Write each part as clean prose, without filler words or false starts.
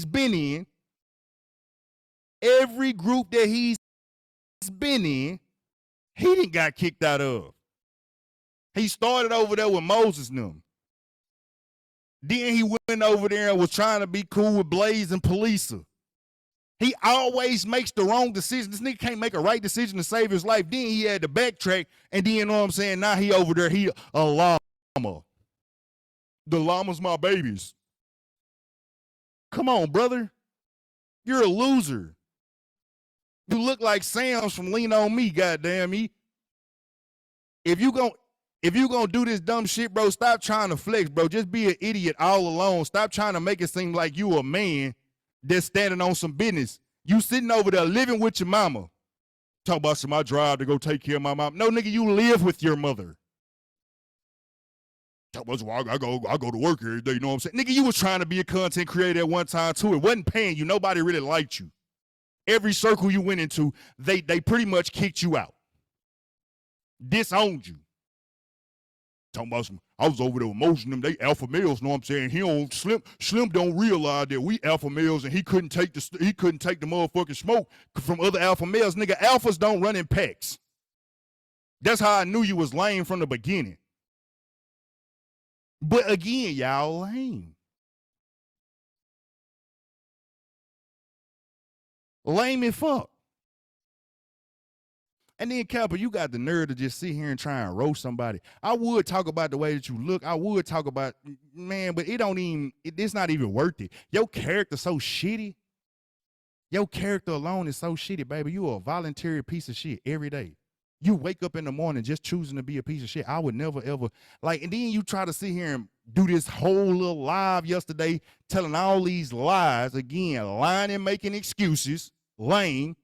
he's been in, every group that he's been in, he didn't got kicked out of. He started over there with Moses and them. Then he went over there and was trying to be cool with Blaze and Police. He always makes the wrong decision. This nigga can't make a right decision to save his life. Then he had to backtrack, and then, you know what I'm saying, now he over there, he a llama. The llamas my babies. Come on, brother. You're a loser. You look like Sam's from Lean On Me, goddamn me. If you gonna do this dumb shit, bro, stop trying to flex, bro. Just be an idiot all alone. Stop trying to make it seem like you a man that's standing on some business. You sitting over there living with your mama. Talk about some I drive to go take care of my mom. No, nigga, you live with your mother. Talk about I go to work every day, you know what I'm saying? Nigga, you was trying to be a content creator at one time too. It wasn't paying you. Nobody really liked you. Every circle you went into, they pretty much kicked you out. Disowned you. Talking about some, I was over there with most of them, they alpha males, know what I'm saying? He don't, Slim don't realize that we alpha males and he couldn't take the motherfucking smoke from other alpha males. Nigga, alphas don't run in packs. That's how I knew you was lame from the beginning. But again, y'all lame. Lame as fuck. And then, Kappa, you got the nerve to just sit here and try and roast somebody. I would talk about the way that you look. I would talk about, man, but it's not even worth it. Your character so shitty. Your character alone is so shitty, baby. You are a voluntary piece of shit every day. You wake up in the morning just choosing to be a piece of shit. I would never, ever, and then you try to sit here and do this whole little live yesterday, telling all these lies, again, lying and making excuses, lame,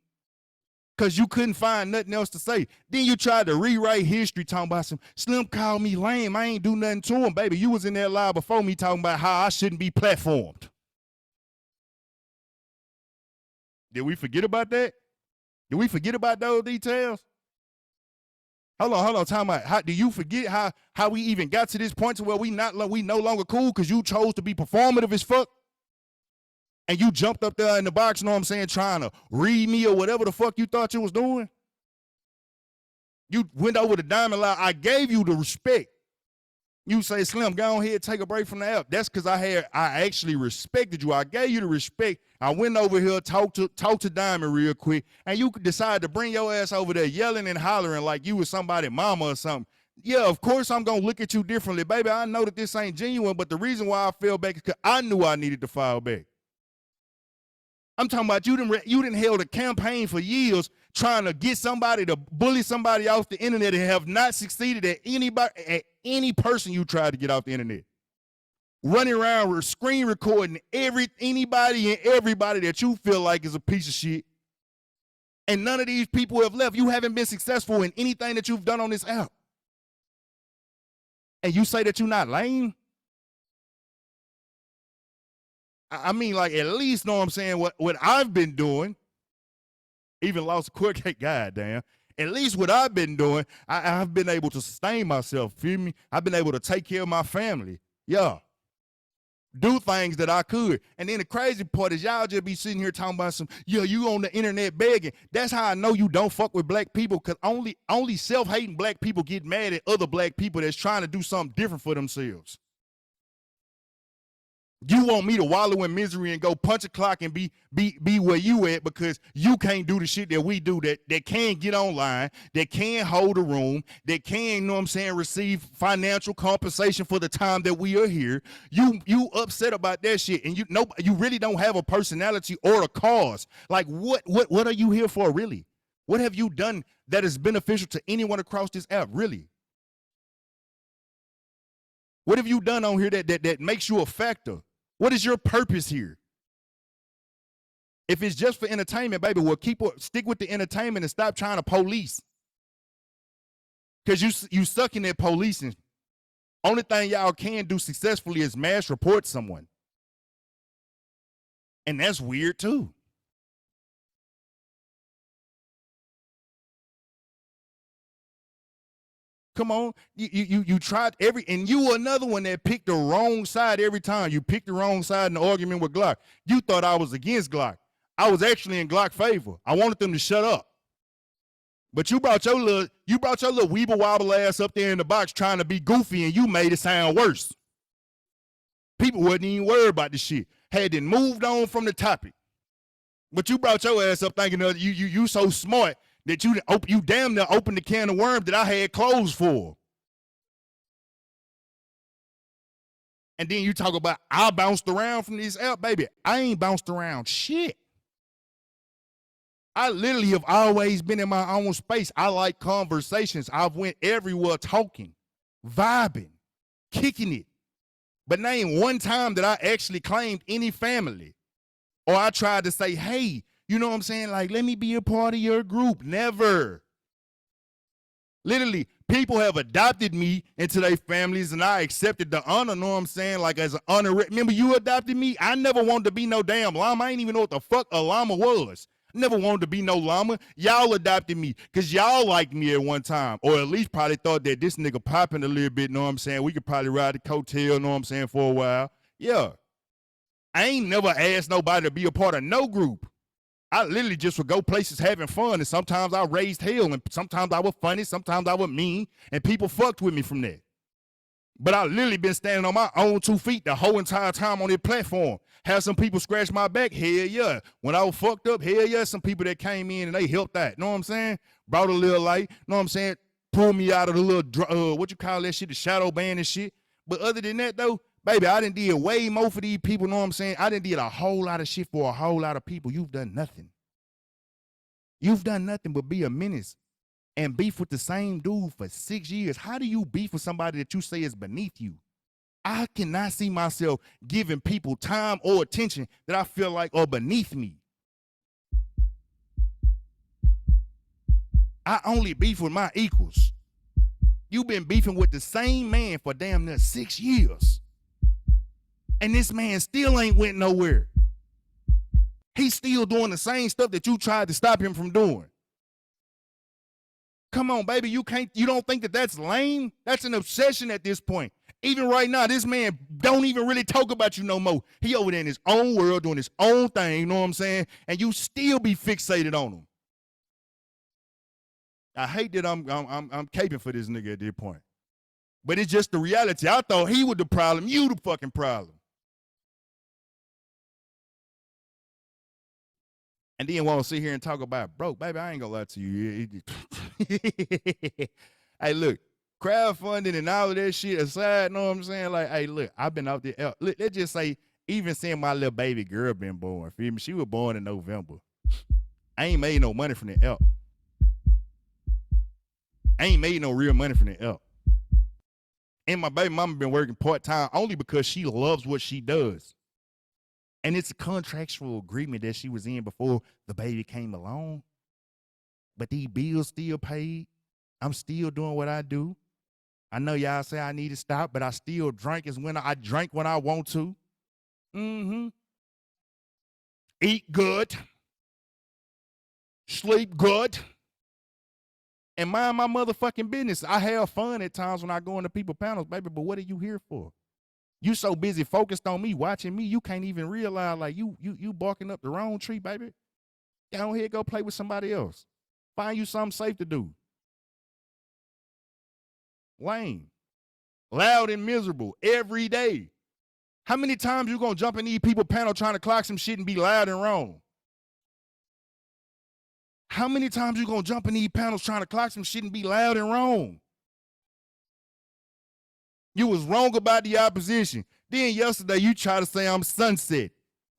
because you couldn't find nothing else to say. Then you tried to rewrite history talking about some Slim called me lame. I ain't do nothing to him, baby. You was in that live before me talking about how I shouldn't be platformed. Did we forget about that? Did we forget about those details? Hold on, talking about how do you forget how we even got to this point to where we no longer cool because you chose to be performative as fuck? And you jumped up there in the box, you know what I'm saying, trying to read me or whatever the fuck you thought you was doing. You went over the diamond line. I gave you the respect. You say, Slim, go on ahead, take a break from the app. That's because I actually respected you. I gave you the respect. I went over here, talked to Diamond real quick, and you decided to bring your ass over there yelling and hollering like you was somebody's mama or something. Yeah, of course I'm going to look at you differently. Baby, I know that this ain't genuine, but the reason why I fell back is because I knew I needed to fall back. I'm talking about you didn't held a campaign for years trying to get somebody to bully somebody off the internet and have not succeeded at any person you tried to get off the internet. Running around screen recording anybody and everybody that you feel like is a piece of shit. And none of these people have left. You haven't been successful in anything that you've done on this app. And you say that you're not lame? I mean, like, at least, know what I'm saying, what I've been doing, even lost a quick, goddamn, at least what I've been doing, I've been able to sustain myself, feel me? I've been able to take care of my family. Yeah. Do things that I could. And then the crazy part is y'all just be sitting here talking about some, yeah, you on the internet begging. That's how I know you don't fuck with black people, because only self-hating black people get mad at other black people that's trying to do something different for themselves. You want me to wallow in misery and go punch a clock and be where you at because you can't do the shit that we do, that can get online, that can hold a room, that can, you know what I'm saying, receive financial compensation for the time that we are here. You upset about that shit, and you really don't have a personality or a cause. Like, what are you here for, really? What have you done that is beneficial to anyone across this app, really? What have you done on here that makes you a factor? What is your purpose here? If it's just for entertainment, baby, well, stick with the entertainment and stop trying to police. Because you sucking at policing. Only thing y'all can do successfully is mass report someone. And that's weird too. Come on, you tried and you were another one that picked the wrong side every time. You picked the wrong side in the argument with Glock. You thought I was against Glock. I was actually in Glock favor. I wanted them to shut up. But you brought your little weeble wobble ass up there in the box trying to be goofy, and you made it sound worse. People wasn't even worried about this shit. Had then moved on from the topic. But you brought your ass up thinking that you so smart that you damn near opened the can of worms that I had closed for. And then you talk about I bounced around from this app, baby. I ain't bounced around shit. I literally have always been in my own space. I like conversations. I've went everywhere talking, vibing, kicking it. But name one time that I actually claimed any family. Or I tried to say, hey, you know what I'm saying? Like, let me be a part of your group. Never. Literally, people have adopted me into their families, and I accepted the honor, know what I'm saying? Like, as an honor. Remember, you adopted me? I never wanted to be no damn llama. I ain't even know what the fuck a llama was. Never wanted to be no llama. Y'all adopted me because y'all liked me at one time. Or at least probably thought that this nigga popping a little bit, know what I'm saying? We could probably ride the coattail, know what I'm saying, for a while. Yeah. I ain't never asked nobody to be a part of no group. I literally just would go places having fun, and sometimes I raised hell, and sometimes I was funny, sometimes I was mean, and people fucked with me from that. But I literally been standing on my own 2 feet the whole entire time on this platform. Have some people scratch my back? Hell yeah. When I was fucked up, hell yeah, some people that came in and they helped out. Know what I'm saying? Brought a little light. Know what I'm saying? Pulled me out of the little, what you call that shit, the shadow band and shit. But other than that, though, baby, I done did way more for these people, know what I'm saying? I done did a whole lot of shit for a whole lot of people. You've done nothing. You've done nothing but be a menace and beef with the same dude for 6 years. How do you beef with somebody that you say is beneath you? I cannot see myself giving people time or attention that I feel like are beneath me. I only beef with my equals. You've been beefing with the same man for damn near 6 years. And this man still ain't went nowhere. He's still doing the same stuff that you tried to stop him from doing. Come on, baby, you don't think that that's lame? That's an obsession at this point. Even right now, this man don't even really talk about you no more. He over there in his own world doing his own thing, you know what I'm saying? And you still be fixated on him. I hate that I'm caping for this nigga at this point. But it's just the reality. I thought he was the problem. You the fucking problem. And then want to sit here and talk about broke. Baby, I ain't gonna lie to you. Hey, look. Crowdfunding and all of that shit aside, know what I'm saying? Like, hey, look, I've been out there. Let's just say, even seeing my little baby girl been born, feel me? She was born in November. I ain't made no money from the L. I ain't made no real money from the L. And my baby mama been working part-time only because she loves what she does. And it's a contractual agreement that she was in before the baby came along. But these bills still paid. I'm still doing what I do. I know y'all say I need to stop, but I still drink when I drink when I want to. Eat good. Sleep good. And mind my motherfucking business. I have fun at times when I go into people panels, baby, but what are you here for? You so busy focused on me, watching me, you can't even realize like you barking up the wrong tree, baby. Get on here, go play with somebody else. Find you something safe to do. Lame. Loud and miserable every day. How many times you gonna jump in these people panel trying to clock some shit and be loud and wrong? How many times you gonna jump in these panels trying to clock some shit and be loud and wrong? You was wrong about the opposition. Then yesterday you try to say I'm sunset.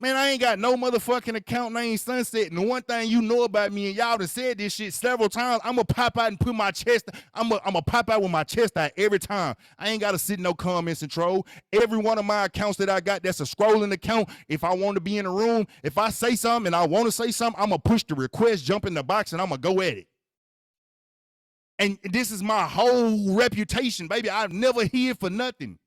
Man, I ain't got no motherfucking account name Sunset. And the one thing you know about me, and y'all done said this shit several times, I'm going to pop out and put my chest, I'm going to pop out with my chest out every time. I ain't got to sit in no comments and troll. Every one of my accounts that I got that's a scrolling account, if I want to be in a room, if I say something and I want to say something, I'm going to push the request, jump in the box, and I'm going to go at it. And this is my whole reputation, baby. I've never hid for nothing.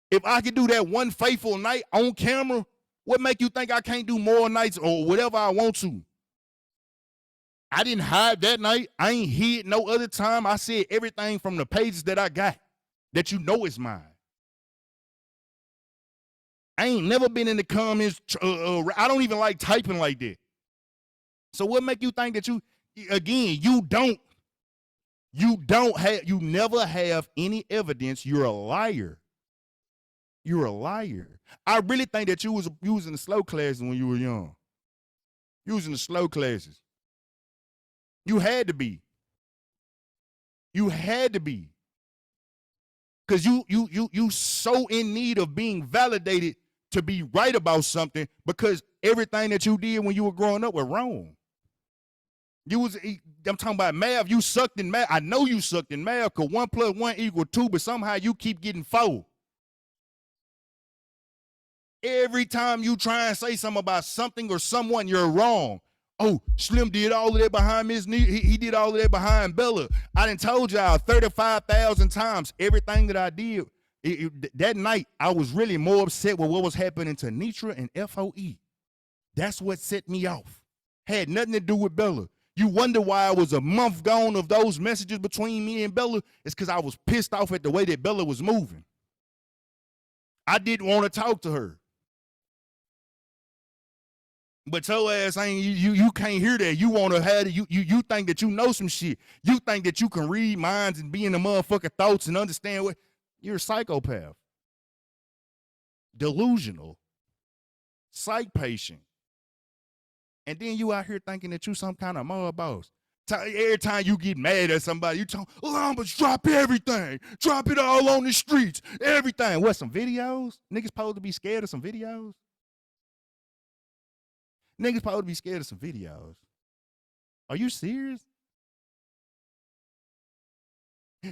If I could do that one faithful night on camera, what make you think I can't do more nights or whatever I want to? I didn't hide that night. I ain't hid no other time. I said everything from the pages that I got that you know is mine. I ain't never been in the comments. I don't even like typing like that. So what make you think that you, again, you never have any evidence. You're a liar. You're a liar. I really think that you was in the slow classes when you were young. You was in the slow classes. You had to be. You had to be. Because you so in need of being validated to be right about something, because everything that you did when you were growing up was wrong. I'm talking about math. You sucked in math. I know you sucked in math, because 1 + 1 = 2, but somehow you keep getting 4. Every time you try and say something about something or someone, you're wrong. Oh, Slim did all of that behind Miss Knee. He did all of that behind Bella. I done told y'all 35,000 times everything that I did. That night, I was really more upset with what was happening to Nitra and FOE. That's what set me off. Had nothing to do with Bella. You wonder why I was a month gone of those messages between me and Bella? It's because I was pissed off at the way that Bella was moving. I didn't want to talk to her. But your ass ain't, you can't hear that. You want to have it. You think that you know some shit. You think that you can read minds and be in the motherfucking thoughts and understand what. You're a psychopath. Delusional. Psych patient. And then you out here thinking that you some kind of mob boss. Every time you get mad at somebody, you talk, I'm gonna drop everything. Drop it all on the streets. Everything. What, some videos? Niggas supposed to be scared of some videos? Niggas supposed to be scared of some videos. Are you serious?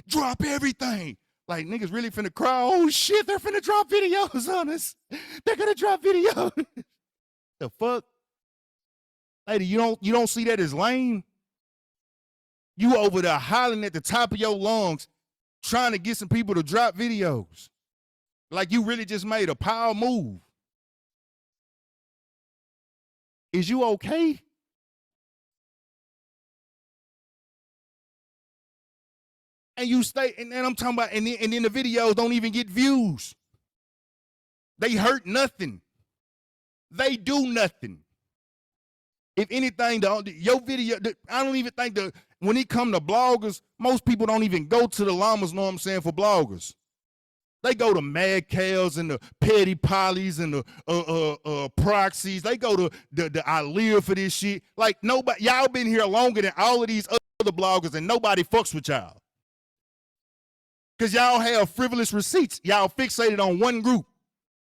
Drop everything. Like, niggas really finna cry. Oh shit, they're finna drop videos on us. They're gonna drop videos. The fuck? Lady, you don't see that as lame? You over there hollering at the top of your lungs, trying to get some people to drop videos. Like you really just made a power move. Is you okay? And you stay, and I'm talking about, and then the videos don't even get views. They hurt nothing. They do nothing. If anything, your video, I don't even think when it come to bloggers, most people don't even go to the llamas, know what I'm saying, for bloggers. They go to Mad Cows and the Petty Pollies and the Proxies. They go to the I live for this shit. Like, nobody, y'all been here longer than all of these other bloggers, and nobody fucks with y'all. Because y'all have frivolous receipts. Y'all fixated on one group.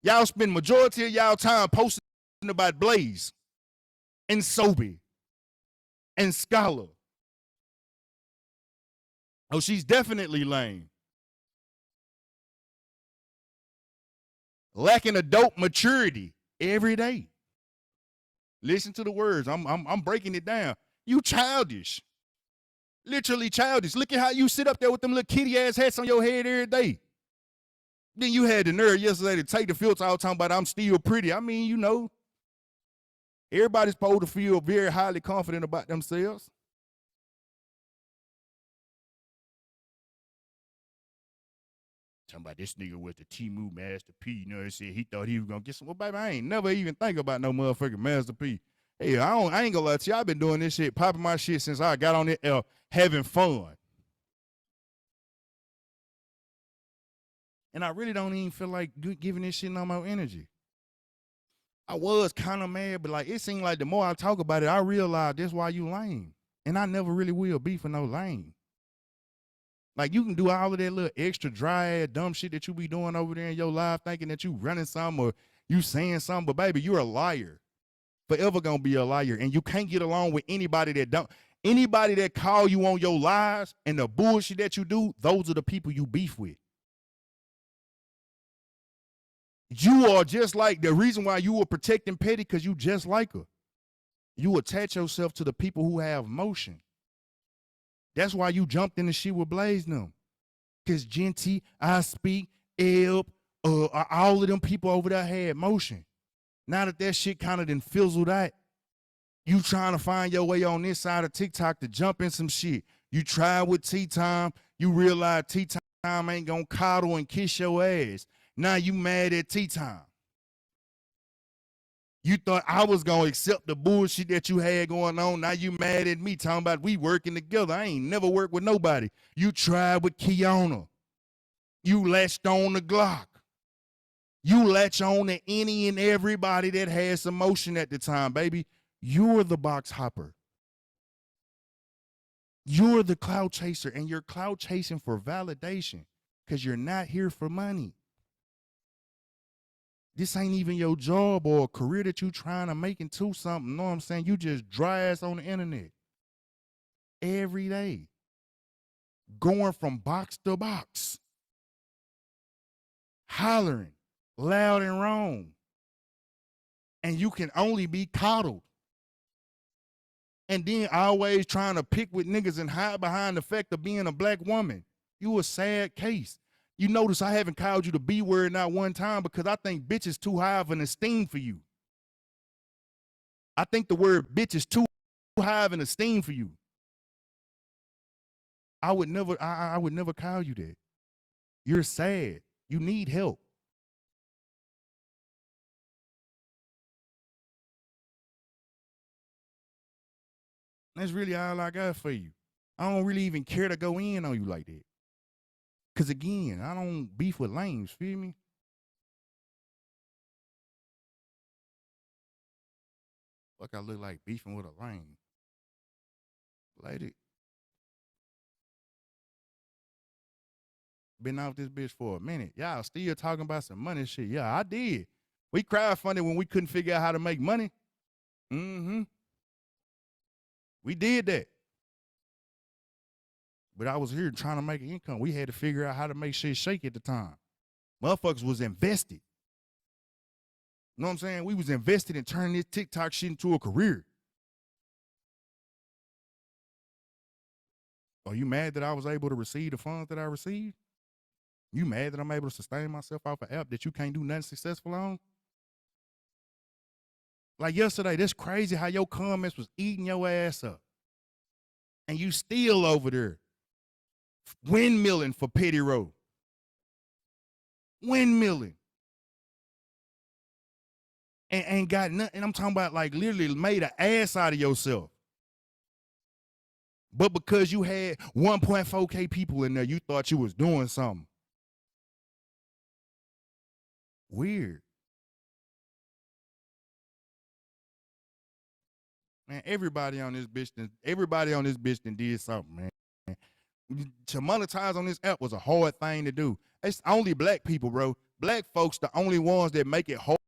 Y'all spend majority of y'all time posting about Blaze and Sobe and Scholar. Oh, she's definitely lame. Lacking adult maturity every day. Listen to the words. I'm breaking it down. You childish. Literally childish. Look at how you sit up there with them little kitty ass hats on your head every day. Then you had the nerve yesterday to take the filter out talking about I'm still pretty. I mean, you know, everybody's supposed to feel very highly confident about themselves. Talking about this nigga with the Temu Master P, you know, he said he thought he was gonna get some. Well, baby, I ain't never even think about no motherfucking Master P. Hey, I ain't gonna lie to you. I've been doing this shit, popping my shit since I got on it, having fun. And I really don't even feel like giving this shit no more energy. I was kind of mad, but like it seemed like the more I talk about it, I realize that's why you lame. And I never really will be for no lame. Like, you can do all of that little extra dry ass dumb shit that you be doing over there in your life, thinking that you running something or you saying something, but baby, you're a liar. Forever gonna be a liar. And you can't get along with anybody that call you on your lies and the bullshit that you do, those are the people you beef with. You are just like, the reason why you were protecting Petty, because you just like her. You attach yourself to the people who have motion. That's why you jumped in the shit with Blaze them. Because Genty, I Speak, L.A.M.E, all of them people over there had motion. Now that shit kind of done fizzled out, You trying to find your way on this side of TikTok to jump in some shit. You try with T-Time, you realize T-Time ain't gonna coddle and kiss your ass. Now you mad at T-Time. You thought I was gonna accept the bullshit that you had going on. Now you mad at me, talking about we working together. I ain't never worked with nobody. You tried with Kiana. You latched on the Glock. You latch on to any and everybody that has some motion at the time, baby. You're the box hopper. You're the cloud chaser, and you're cloud chasing for validation because you're not here for money. This ain't even your job or a career that you trying to make into something. You know what I'm saying? You just dry ass on the internet every day, going from box to box, hollering loud and wrong. And you can only be coddled. And then always trying to pick with niggas and hide behind the fact of being a black woman. You a sad case. You notice I haven't called you the B word not one time because I think bitch is too high of an esteem for you. I think the word bitch is too high of an esteem for you. I would never call you that. You're sad. You need help. That's really all I got for you. I don't really even care to go in on you like that. Because again, I don't beef with lames, feel me? Fuck, I look like beefing with a lame. Lady. Been off this bitch for a minute. Y'all still talking about some money shit. Yeah, I did. We crowdfunded when we couldn't figure out how to make money. Mm-hmm. We did that. But I was here trying to make an income. We had to figure out how to make shit shake at the time. Motherfuckers was invested. You know what I'm saying? We was invested in turning this TikTok shit into a career. Are you mad that I was able to receive the funds that I received? You mad that I'm able to sustain myself off an app that you can't do nothing successful on? Like yesterday, that's crazy how your comments was eating your ass up. And you still over there windmilling for Petty Row. Windmilling. And ain't got nothing. And I'm talking about like literally made an ass out of yourself. But because you had 1.4K people in there, you thought you was doing something. Weird. Man, everybody on this bitch did something, man. To monetize on this app was a hard thing to do. It's only black people, bro. Black folks, the only ones that make it hard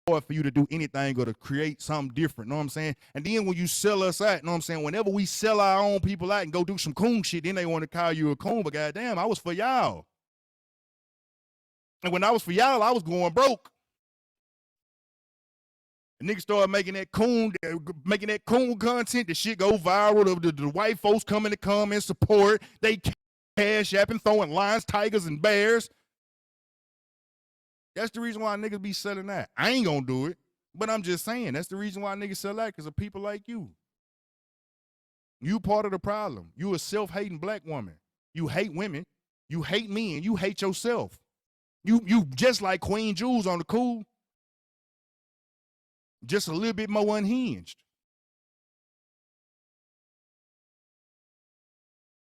for you to do anything or to create something different, know what I'm saying? And then when you sell us out, know what I'm saying? Whenever we sell our own people out and go do some coon shit, then they want to call you a coon, but goddamn, I was for y'all. And when I was for y'all, I was going broke. The niggas started making that coon content. The shit go viral. The white folks coming to come and support. They cash apping, throwing lions, tigers, and bears. That's the reason why niggas be selling that. I ain't gonna do it, but I'm just saying that's the reason why niggas sell that, because of people like you. You part of the problem. You a self-hating black woman. You hate women. You hate men. You hate yourself. You just like Queen Jules on the cool. Just a little bit more unhinged.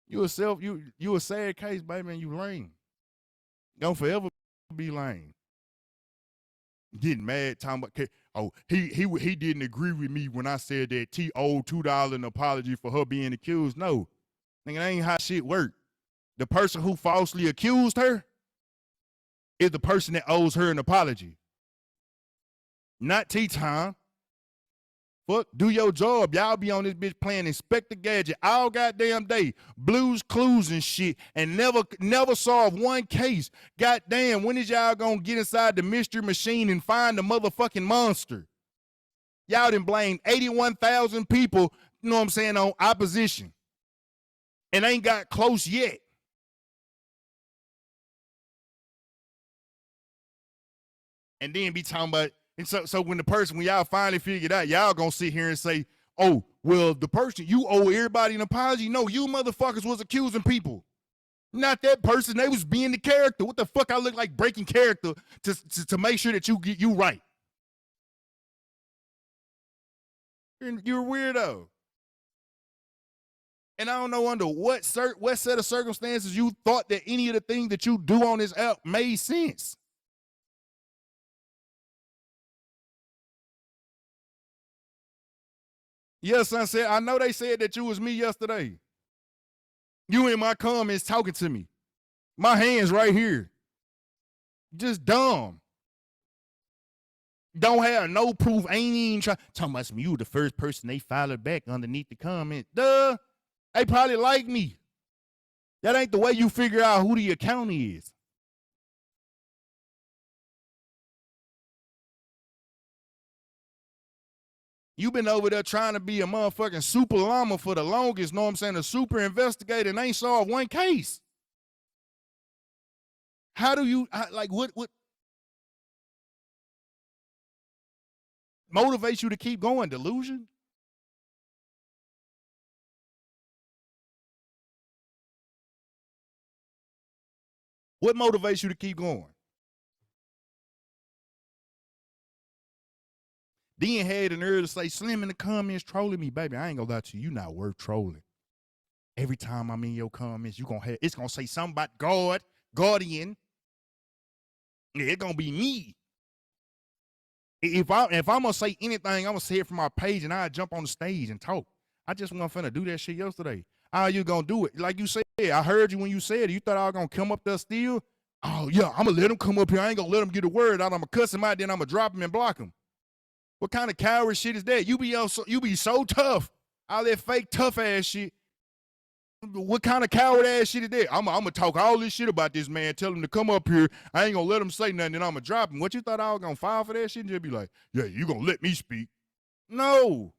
You a sad case, baby, and you lame. Don't forever be lame. Getting mad, talking about, oh, he didn't agree with me when I said that T owed $2 an apology for her being accused. No, nigga, that ain't how shit work. The person who falsely accused her is the person that owes her an apology. Not T-Time. Fuck, do your job. Y'all be on this bitch playing Inspector Gadget all goddamn day. Blues, Clues, and shit, and never solve one case. Goddamn, when is y'all gonna get inside the mystery machine and find the motherfucking monster? Y'all done blame 81,000 people, you know what I'm saying, on opposition. And ain't got close yet. And then be talking about, And so when y'all finally figured out, y'all gonna sit here and say, oh, well, the person, you owe everybody an apology. No, you motherfuckers was accusing people. Not that person. They was being the character. What the fuck I look like breaking character to make sure that you right. You're a weirdo. And I don't know under what set of circumstances you thought that any of the things that you do on this app made sense. Yes, Sunset, I know they said that you was me yesterday. You in my comments talking to me. My hand's right here. Just dumb. Don't have no proof. Ain't even try. Talking about you the first person they followed back underneath the comment. Duh. They probably like me. That ain't the way you figure out who the account is. You been over there trying to be a motherfucking super llama for the longest, know what I'm saying? A super investigator and ain't solved one case. How do you, like, what motivates you to keep going? Delusion? What motivates you to keep going? Then had an nerve to say, Slim in the comments trolling me, baby. I ain't gonna lie to you, you not worth trolling. Every time I'm in your comments, it's gonna say something about God, guardian. Yeah, it's gonna be me. If I'm gonna say anything, I'm gonna say it from my page and I jump on the stage and talk. I just wasn't finna do that shit yesterday. How you gonna do it? Like you said, I heard you when you said it. You thought I was gonna come up there still? Oh yeah, I'm gonna let him come up here. I ain't gonna let him get a word out. I'm gonna cuss him out, then I'm gonna drop him and block him. What kind of coward shit is that? You be so tough. All that fake tough ass shit. What kind of coward ass shit is that? I'm gonna talk all this shit about this man, tell him to come up here. I ain't gonna let him say nothing, then I'm gonna drop him. What you thought I was gonna file for that shit? And just be like, yeah, you gonna let me speak? No.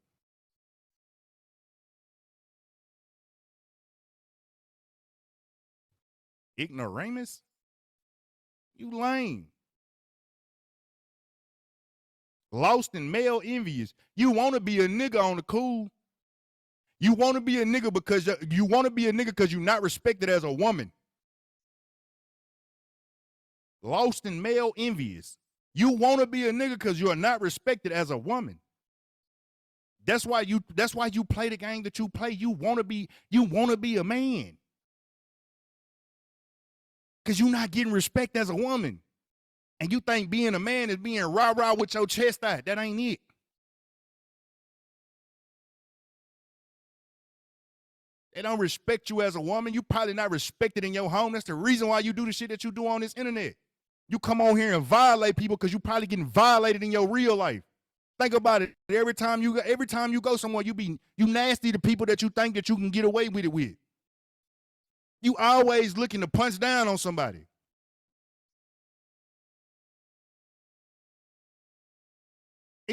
Ignoramus? You lame. Lost and male envious. You wanna be a nigga on the cool. You wanna be a nigga because you're not respected as a woman. Lost and male envious. You wanna be a nigga because you're not respected as a woman. That's why you play the game that you play. You wanna be a man. Cause you're not getting respect as a woman. And you think being a man is being rah-rah with your chest out. That ain't it. They don't respect you as a woman. You probably not respected in your home. That's the reason why you do the shit that you do on this internet. You come on here and violate people because you probably getting violated in your real life. Think about it. Every time you go somewhere, you nasty to people that you think that you can get away with it with. You always looking to punch down on somebody.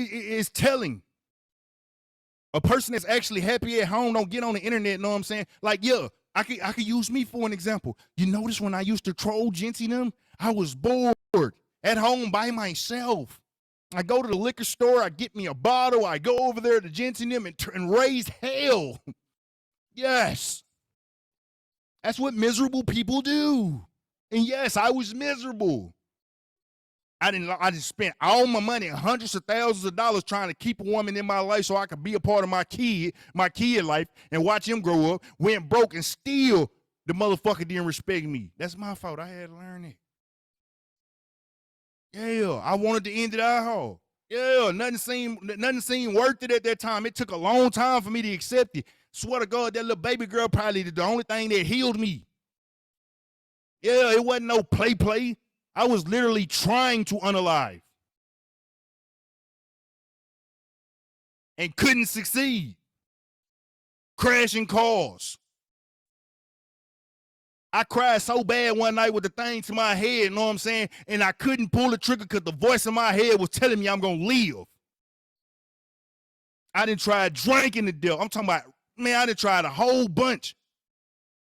It's telling. A person that's actually happy at home don't get on the internet, know what I'm saying? Like, yeah, I could use me for an example. You notice when I used to troll Jency them, I was bored at home by myself. I go to the liquor store, I get me a bottle, I go over there to Jency them and raise hell. Yes. That's what miserable people do. And yes, I was miserable. I just spent all my money, hundreds of thousands of dollars trying to keep a woman in my life so I could be a part of my kid life and watch him grow up, went broke, and still the motherfucker didn't respect me. That's my fault. I had to learn it. Yeah, I wanted to end it all. Yeah, nothing seemed worth it at that time. It took a long time for me to accept it. Swear to God, that little baby girl probably the only thing that healed me. Yeah, it wasn't no play. I was literally trying to unalive and couldn't succeed. Crashing cars. I cried so bad one night with the thing to my head, you know what I'm saying? And I couldn't pull the trigger because the voice in my head was telling me I'm going to live. I didn't try drinking to death. I'm talking about, man, I didn't try a whole bunch.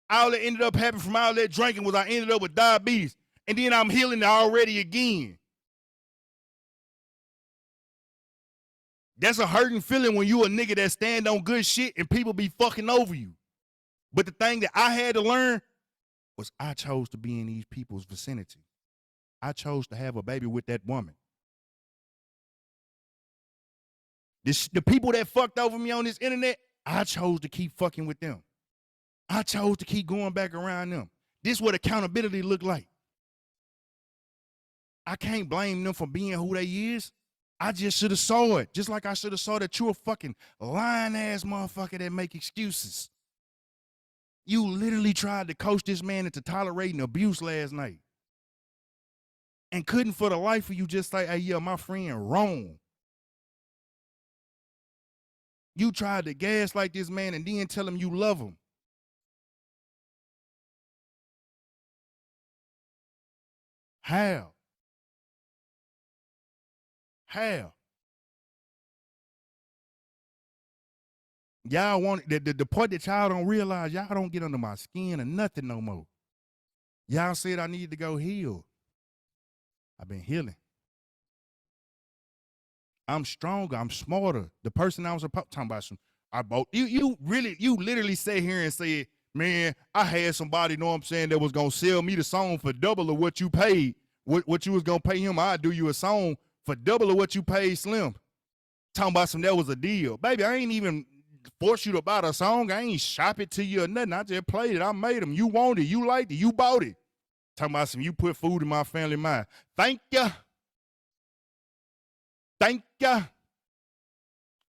All that ended up happening from all that drinking was I ended up with diabetes. And then I'm healing already again. That's a hurting feeling when you a nigga that stand on good shit and people be fucking over you. But the thing that I had to learn was I chose to be in these people's vicinity. I chose to have a baby with that woman. The people that fucked over me on this internet, I chose to keep fucking with them. I chose to keep going back around them. This is what accountability look like. I can't blame them for being who they is. I just should have saw it. Just like I should have saw that you a fucking lying ass motherfucker that make excuses. You literally tried to coach this man into tolerating abuse last night. And couldn't for the life of you just say, hey, yeah, my friend wrong. You tried to gaslight this man and then tell him you love him. How? How? Y'all want the part that y'all don't realize, y'all don't get under my skin or nothing no more. Y'all said I need to go heal. I've been healing. I'm stronger. I'm smarter. The person I was talking about you literally sat here and said, man, I had somebody, know what I'm saying, that was gonna sell me the song for double of what you paid. What you was gonna pay him, I'd do you a song for double of what you paid Slim. Talking about that was a deal. Baby, I ain't even force you to buy the song. I ain't shop it to you or nothing. I just played it. I made them. You wanted it. You liked it. You bought it. Talking about you put food in my family mind. Thank you. Thank you.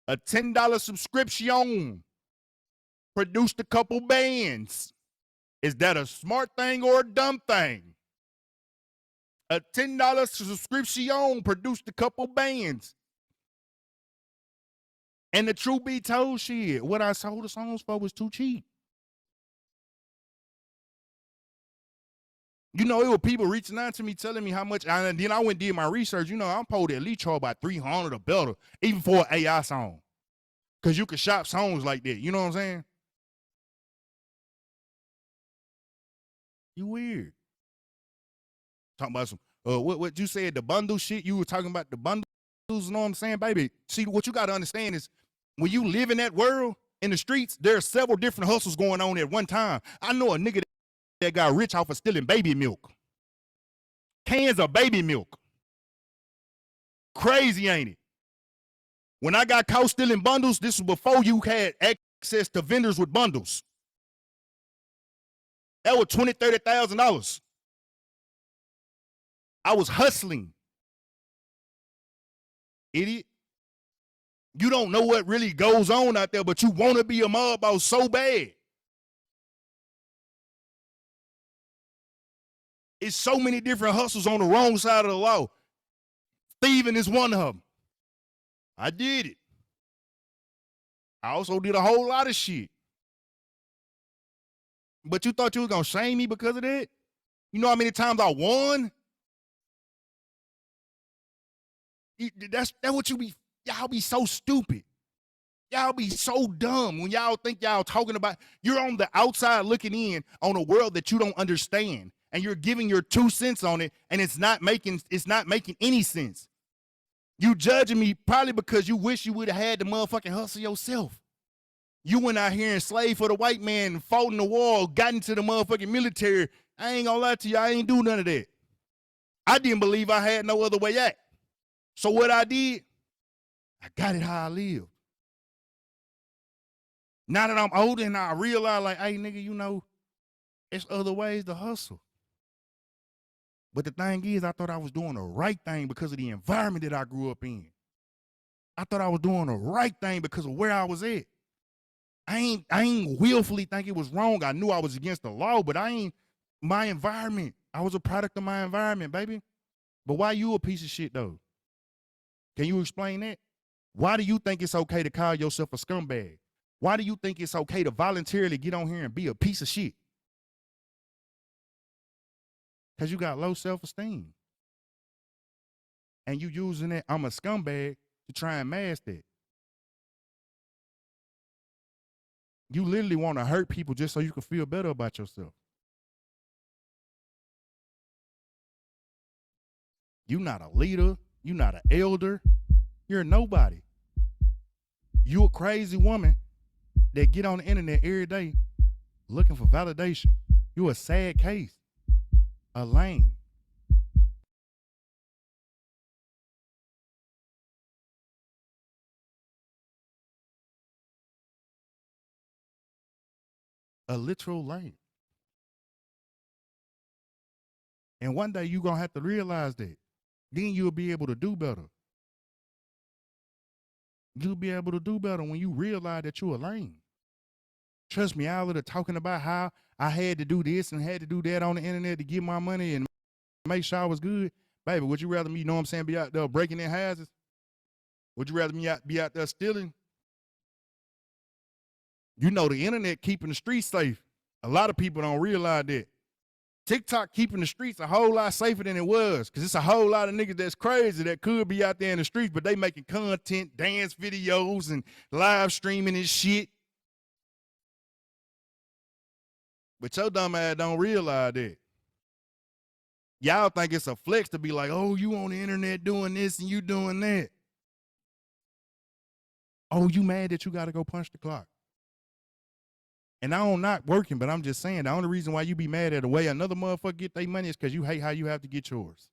A $10 subscription. Produced a couple bands. Is that a smart thing or a dumb thing? A $10 subscription produced a couple bands. And the truth be told, shit, what I sold the songs for was too cheap. You know, it was people reaching out to me telling me how much, and then I went and did my research. You know, I'm supposed to at least charge about $300 or better, even for an AI song. Because you can shop songs like that. You know what I'm saying? You weird. Talking about some, what you said, the bundle shit, you were talking about the bundles, you know what I'm saying, baby? See, what you got to understand is when you live in that world, in the streets, there are several different hustles going on at one time. I know a nigga that got rich off of stealing baby milk. Cans of baby milk. Crazy, ain't it? When I got caught stealing bundles, this was before you had access to vendors with bundles. That was $20,000, $30,000. I was hustling. Idiot. You don't know what really goes on out there, but you want to be a mob boss so bad. It's so many different hustles on the wrong side of the law. Thieving is one of them. I did it. I also did a whole lot of shit. But you thought you was going to shame me because of that? You know how many times I won? That's what you be, y'all be so stupid. Y'all be so dumb when y'all think y'all talking about, you're on the outside looking in on a world that you don't understand. And you're giving your 2 cents on it, and it's not making any sense. You judging me probably because you wish you would have had the motherfucking hustle yourself. You went out here and slaved for the white man and fought in the war, got into the motherfucking military. I ain't gonna lie to you, I ain't do none of that. I didn't believe I had no other way out. So what I did, I got it how I live. Now that I'm older and I realize, like, hey, nigga, you know, it's other ways to hustle. But the thing is, I thought I was doing the right thing because of the environment that I grew up in. I thought I was doing the right thing because of where I was at. I ain't willfully think it was wrong. I knew I was against the law, but my environment. I was a product of my environment, baby. But why you a piece of shit, though? Can you explain that? Why do you think it's okay to call yourself a scumbag? Why do you think it's okay to voluntarily get on here and be a piece of shit? Because you got low self-esteem. And you using that, I'm a scumbag, to try and mask that. You literally want to hurt people just so you can feel better about yourself. You're not a leader. You're not an elder. You're a nobody. You a crazy woman that get on the internet every day looking for validation. You a sad case. A lame. A literal lame. And one day you gonna have to realize that. Then you'll be able to do better. You'll be able to do better when you realize that you're a lame. Trust me, all of the talking about how I had to do this and had to do that on the internet to get my money and make sure I was good. Baby, would you rather me, you know what I'm saying, be out there breaking in houses? Would you rather me be out there stealing? You know the internet keeping the streets safe. A lot of people don't realize that. TikTok keeping the streets a whole lot safer than it was, because it's a whole lot of niggas that's crazy that could be out there in the streets, but they making content, dance videos, and live streaming and shit. But your dumb ass don't realize that. Y'all think it's a flex to be like, oh, you on the internet doing this and you doing that. Oh, you mad that you got to go punch the clock. And I'm not working, but I'm just saying the only reason why you be mad at the way another motherfucker get their money is because you hate how you have to get yours.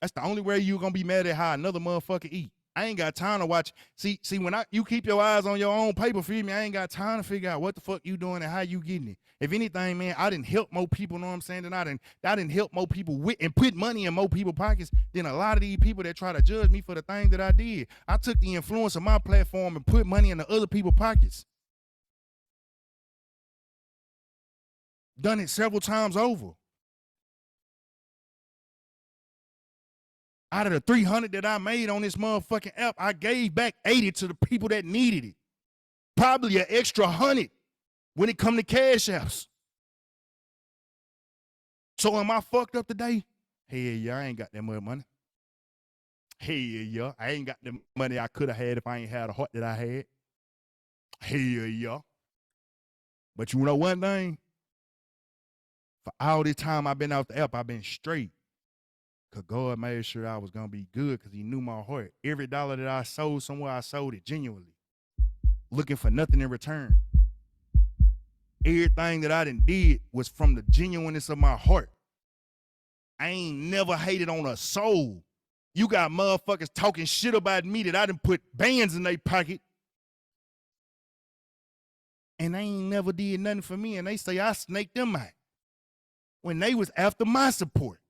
That's the only way you gonna be mad at how another motherfucker eat. I ain't got time to watch. See, when you keep your eyes on your own paper, feel me? I ain't got time to figure out what the fuck you doing and how you getting it. If anything, man, I didn't help more people, know what I'm saying, than I didn't help more people with and put money in more people's pockets than a lot of these people that try to judge me for the thing that I did. I took the influence of my platform and put money in the other people's pockets. Done it several times over. Out of the 300 that I made on this motherfucking app, I gave back 80 to the people that needed it. Probably an extra 100 when it come to cash apps. So am I fucked up today? Hell yeah, I ain't got that much money. Hell yeah, I ain't got the money I could have had if I ain't had the heart that I had. Hell yeah. But you know one thing? For all this time I've been out the app, I've been straight. Because God made sure I was going to be good because he knew my heart. Every dollar that I sold somewhere, I sold it genuinely. Looking for nothing in return. Everything that I done did was from the genuineness of my heart. I ain't never hated on a soul. You got motherfuckers talking shit about me that I done put bands in their pocket. And they ain't never did nothing for me. And they say I snaked them out. When they was after my support.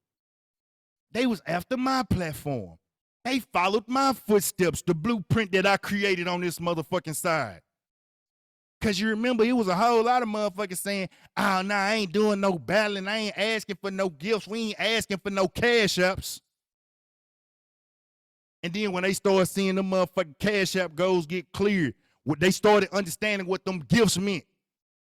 They was after my platform. They followed my footsteps, the blueprint that I created on this motherfucking side. Because you remember, it was a whole lot of motherfuckers saying, oh, nah, I ain't doing no battling. I ain't asking for no gifts. We ain't asking for no cash apps. And then when they started seeing the motherfucking cash app goals get cleared, they started understanding what them gifts meant.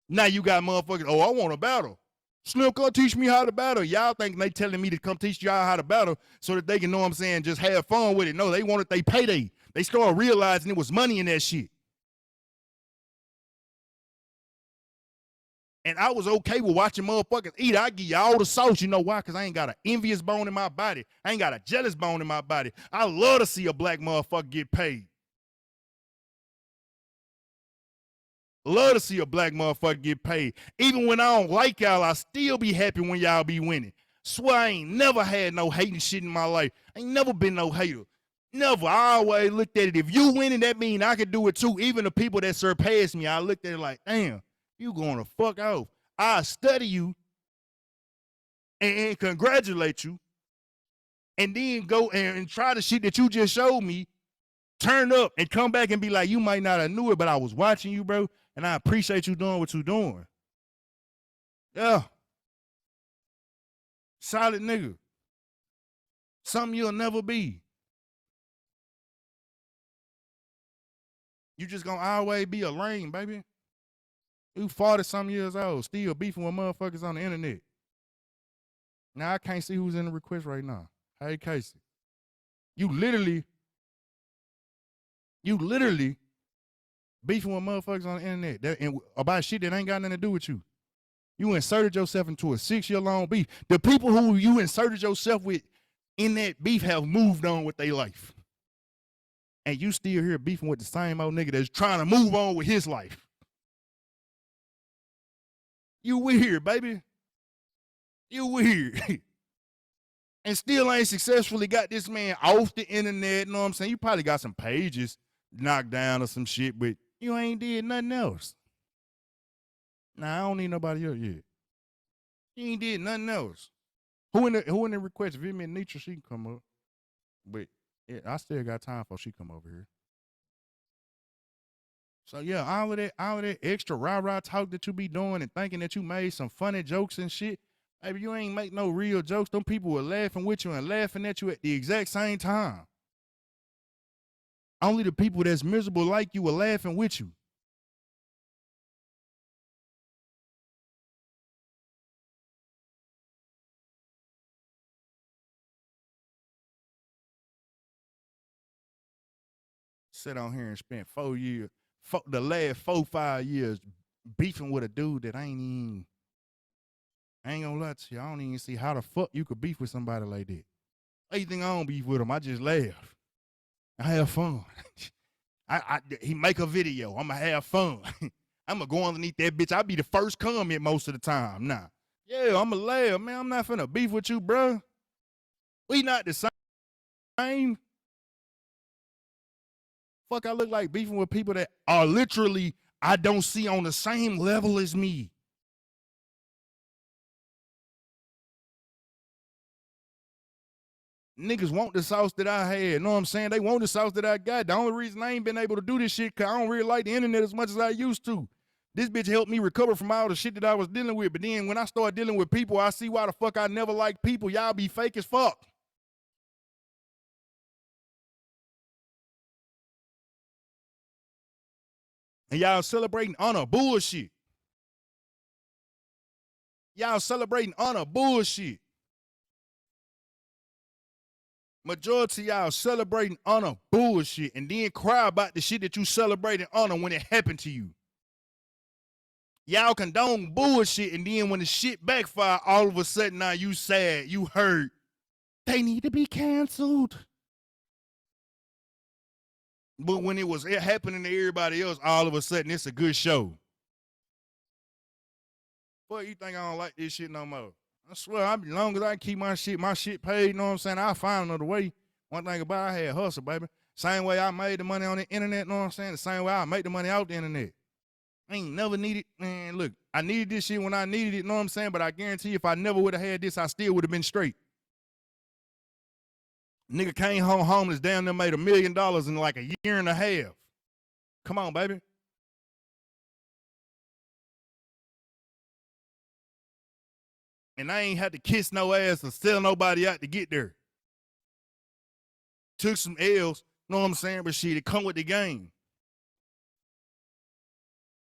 Now you got motherfuckers, oh, I want a battle. Slim, come teach me how to battle. Y'all think they telling me to come teach y'all how to battle so that they can, know what I'm saying, just have fun with it. No, they wanted they payday. They started realizing it was money in that shit. And I was okay with watching motherfuckers eat. I give you all the sauce. You know why? Because I ain't got an envious bone in my body. I ain't got a jealous bone in my body. I love to see a black motherfucker get paid. Love to see a black motherfucker get paid. Even when I don't like y'all, I still be happy when y'all be winning. Swear I ain't never had no hating shit in my life. I ain't never been no hater. Never. I always looked at it. If you winning, that mean I can do it too. Even the people that surpass me, I looked at it like, damn, you going to fuck off. I study you and congratulate you and then go and try the shit that you just showed me, turn up and come back and be like, you might not have knew it, but I was watching you, bro. And I appreciate you doing what you're doing. Yeah. Solid nigga. Something you'll never be. You just gonna always be a lame, baby. You 40-some years old, still beefing with motherfuckers on the internet. Now I can't see who's in the request right now. Hey, Casey. You literally beefing with motherfuckers on the internet and about shit that ain't got nothing to do with you. You inserted yourself into a 6-year-long beef. The people who you inserted yourself with in that beef have moved on with their life. and you still here beefing with the same old nigga that's trying to move on with his life. You weird, baby. You weird. And still ain't successfully got this man off the internet, you know what I'm saying? You probably got some pages knocked down or some shit, but you ain't did nothing else. Nah, I don't need nobody else yet. You ain't did nothing else. Who in the request? If it meant Nietzsche, she can come up. But yeah, I still got time for she come over here. So yeah, all of that extra rah-rah talk that you be doing and thinking that you made some funny jokes and shit. Baby, you ain't make no real jokes. Them people were laughing with you and laughing at you at the exact same time. Only the people that's miserable like you were laughing with you. Sit on here and spent 4 years, the last 4-5 years beefing with a dude that I ain't gonna lie to you. I don't even see how the fuck you could beef with somebody like that. Why you think I don't beef with him? I just laugh. I have fun. He make a video. I'ma have fun. I'ma go underneath that bitch. I'll be the first comment most of the time. Nah. Yeah, I'ma laugh, man. I'm not finna beef with you, bro. We not the same. Fuck, I look like beefing with people that are literally I don't see on the same level as me. Niggas want the sauce that I had. You know what I'm saying? They want the sauce that I got. The only reason I ain't been able to do this shit because I don't really like the internet as much as I used to. This bitch helped me recover from all the shit that I was dealing with. But then when I start dealing with people, I see why the fuck I never liked people. Y'all be fake as fuck. And y'all celebrating honor bullshit. Y'all celebrating honor bullshit. Majority of y'all celebrating honor bullshit and then cry about the shit that you celebrating honor when it happened to you. Y'all condone bullshit and then when the shit backfire, all of a sudden now you sad, you hurt. They need to be canceled. But when it happening to everybody else, all of a sudden it's a good show. Well, you think I don't like this shit no more? I swear, as long as I keep my shit paid, you know what I'm saying? I'll find another way. One thing about it, I had hustle, baby. Same way I made the money on the internet, you know what I'm saying? The same way I make the money out the internet. I ain't never needed, man, look, I needed this shit when I needed it, you know what I'm saying? But I guarantee you, if I never would have had this, I still would have been straight. Nigga came home homeless, damn near made $1 million in like a year and a half. Come on, baby. And I ain't had to kiss no ass or sell nobody out to get there. Took some L's, know what I'm saying? But shit, it come with the game.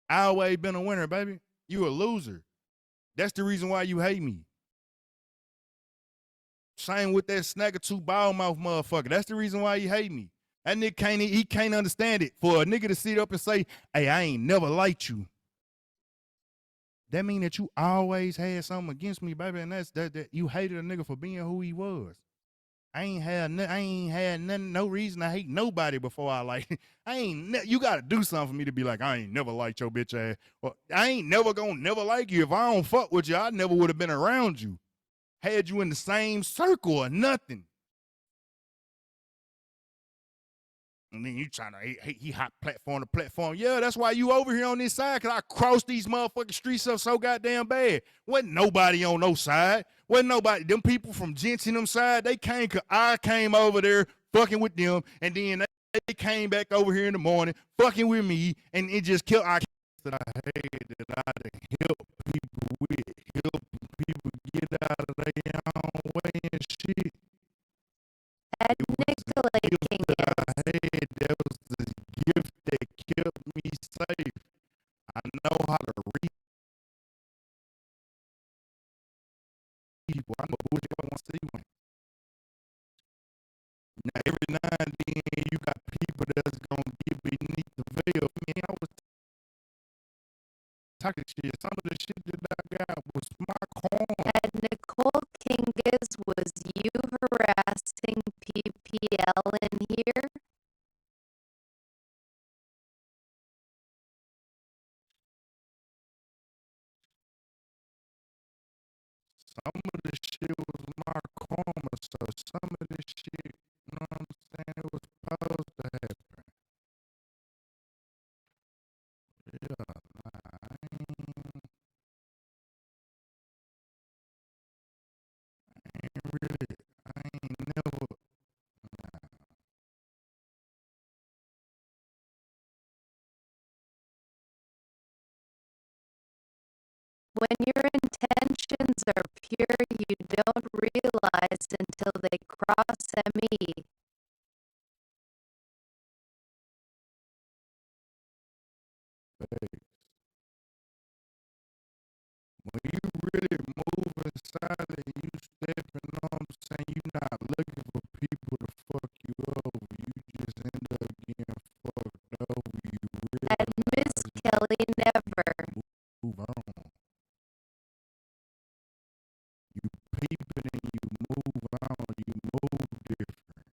I always been a winner, baby. You a loser. That's the reason why you hate me. Same with that snagger-two ball mouth motherfucker. That's the reason why he hate me. That nigga he can't understand it. For a nigga to sit up and say, hey, I ain't never liked you. That mean that you always had something against me, baby, and that's that you hated a nigga for being who he was. I ain't had nothing, no reason to hate nobody before I like. You gotta do something for me to be like, I ain't never liked your bitch ass. Well, I ain't never gonna never like you. If I don't fuck with you, I never would have been around you. Had you in the same circle or nothing. And then you trying to, he hot platform to platform. Yeah, that's why you over here on this side, because I crossed these motherfucking streets up so goddamn bad. Wasn't nobody on no side. Wasn't nobody. Them people from Jensen them side, they came, because I came over there fucking with them, and then they came back over here in the morning fucking with me, and it just killed. I that I had that I help people with, help people get out of their own way and shit. And Nicola King is. That was the gift that kept me safe. I know how to read people. I know what you want to see when. Now, every now and then, you got people that's going to get beneath the veil. Man, I was talking shit. Some of the shit that I got was my corn. And Nicole Kingus, was you harassing PPL in here? So some of this shit, you know what I'm saying, it was supposed to happen. Yeah, I ain't really, I ain't never, When your intentions are pure, you don't realize until they cross M.E. when you really move inside and you stepping, you know what I'm saying, you not looking for people to fuck you over. You just end up getting fucked over. You And Miss realize Kelly never. move on. You peep it and you move on. You move different.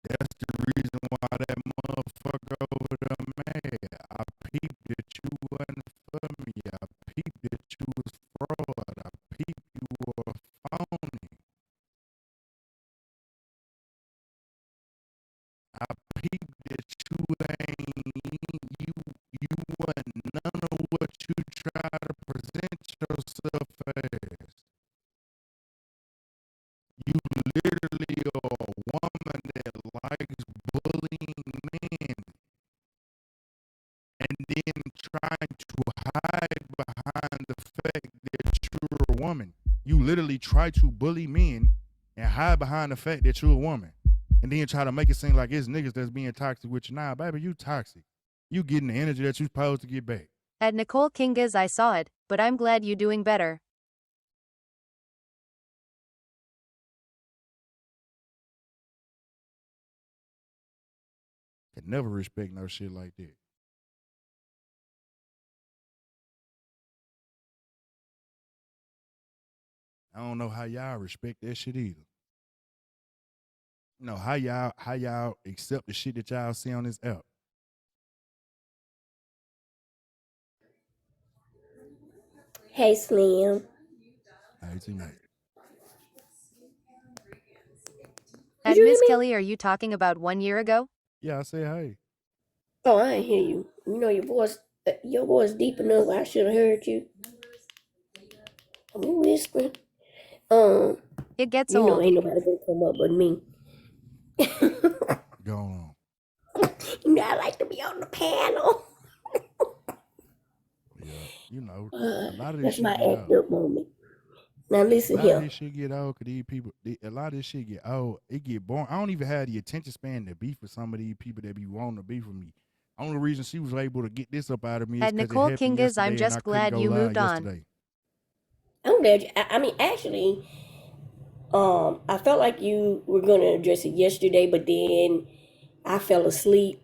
That's the reason why that motherfucker over there mad. I peeped that you wasn't for me. I peeped that you was fraud. I peeped you were phony. I peeped that you ain't you wasn't none of what you try to present yourself as. You literally are a woman that likes bullying men and then trying to hide behind the fact that you're a woman. You literally try to bully men and hide behind the fact that you're a woman. And then try to make it seem like it's niggas that's being toxic with you. Nah, baby, you toxic. You getting the energy that you supposed to get back. At Nicole Kingas I saw it, but I'm glad you doing better. Could never respect no shit like that. I don't know how y'all respect that shit either. You know, how y'all accept the shit that y'all see on this app. Hey, Slim. Hey, teammate. Did At you hear Miss me? Kelly, are you talking about 1 year ago? Yeah, I said hey. Oh, I didn't hear you. You know your voice deep enough. I should have heard you. I'm whispering. Um, It gets you know, old. ain't nobody gonna come up but me. Go on. You know, I like to be on the panel. Yeah, you know, a lot of this That's shit my get act old. up moment. Now A listen lot of here. this shit get old because these people, a lot of this shit get old. It get boring. I don't even have the attention span to beef with some of these people that be wanting to beef with me. Only reason she was able to get this up out of me is At because it Nicole happened Kingas I'm yesterday and I just couldn't glad go you live moved on. yesterday. I'm glad. I mean, actually, I felt like you were gonna address it yesterday, but then I fell asleep.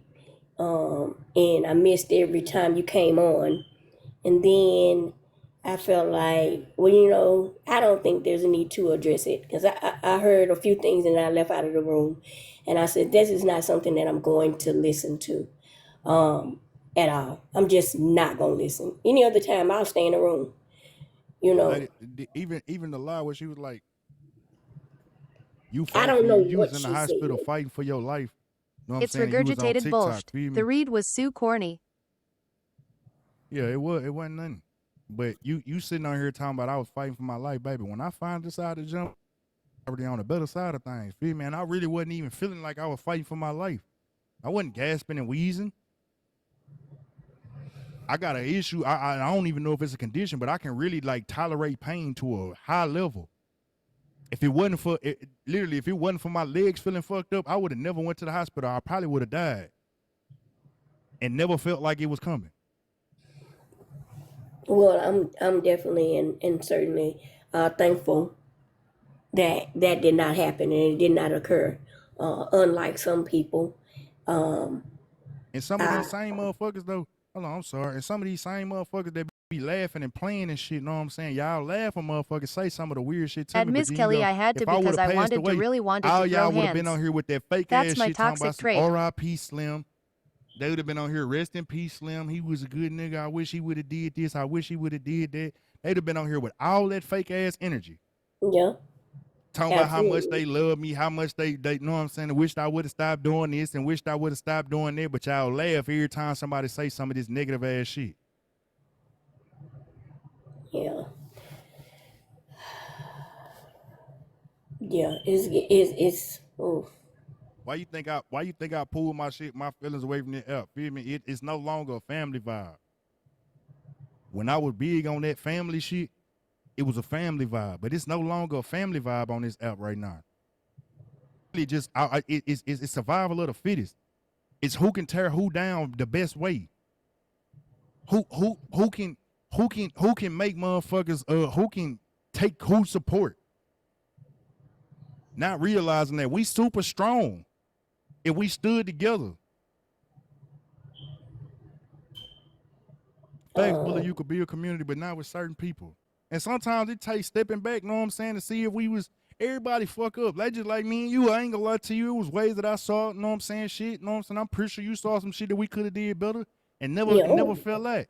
And I missed every time you came on. And then I felt like, well, you know, I don't think there's a need to address it because I heard a few things and I left out of the room. And I said, this is not something that I'm going to listen to at all. I'm just not going to listen. Any other time, I'll stay in the room, you know. Even the lie where she was like, you I fight for don't know you was what in the she said. hospital fighting for your life. You know what I'm It's saying? And you was on regurgitated TikTok, bullshit. feel The me? read was so corny. Yeah, it wasn't nothing. But you sitting on here talking about I was fighting for my life, baby. When I finally decided to jump, already on the better side of things, feel me? And I really wasn't even feeling like I was fighting for my life. I wasn't gasping and wheezing. I got an issue. I don't even know if it's a condition, but I can really like tolerate pain to a high level. If it wasn't for literally, if it wasn't for my legs feeling fucked up, I would have never went to the hospital. I probably would have died and never felt like it was coming. Well, I'm definitely and certainly thankful that that did not happen and it did not occur. Unlike some people, And some of these I same motherfuckers though, hold on, I'm sorry. And some of these same motherfuckers that be laughing and playing and shit, know what I'm saying? Y'all laugh when motherfuckers say some of the weird shit to At me, but Miss then you Kelly go, I had to if I would because have I passed wanted to away, really wanted to all throw y'all would have been hands. on here with that fake That's ass my shit talking about toxic some trait. R.I.P. Slim. They would have been on here, rest in peace, Slim. He was a good nigga. I wish he would have did this. I wish he would have did that. They'd have been on here with all that fake ass energy. Yeah, Talking about how much they absolutely. love me, how much they know what I'm saying. I wished I would have stopped doing this and wished I would have stopped doing that. But y'all laugh every time somebody say some of this negative ass shit. Yeah, yeah. It's. Oh, Why you think I pulled my feelings away from the app? Feel me? It's no longer a family vibe. When I was big on that family shit, it was a family vibe. But it's no longer a family vibe on this app right now. Really just it's survival of the fittest. It's who can tear who down the best way. Who can who can make motherfuckers who can take who support. Not realizing that we super strong if we stood together. Facts, bully, um, you could be a community, but not with certain people. And sometimes it takes stepping back, know what I'm saying, to see if we was everybody fuck up. Like just like me and you, I ain't gonna lie to you. It was ways that I saw, know what I'm saying, shit, know what I'm saying. I'm pretty sure you saw some shit that we could have did better and never yeah, and never felt like.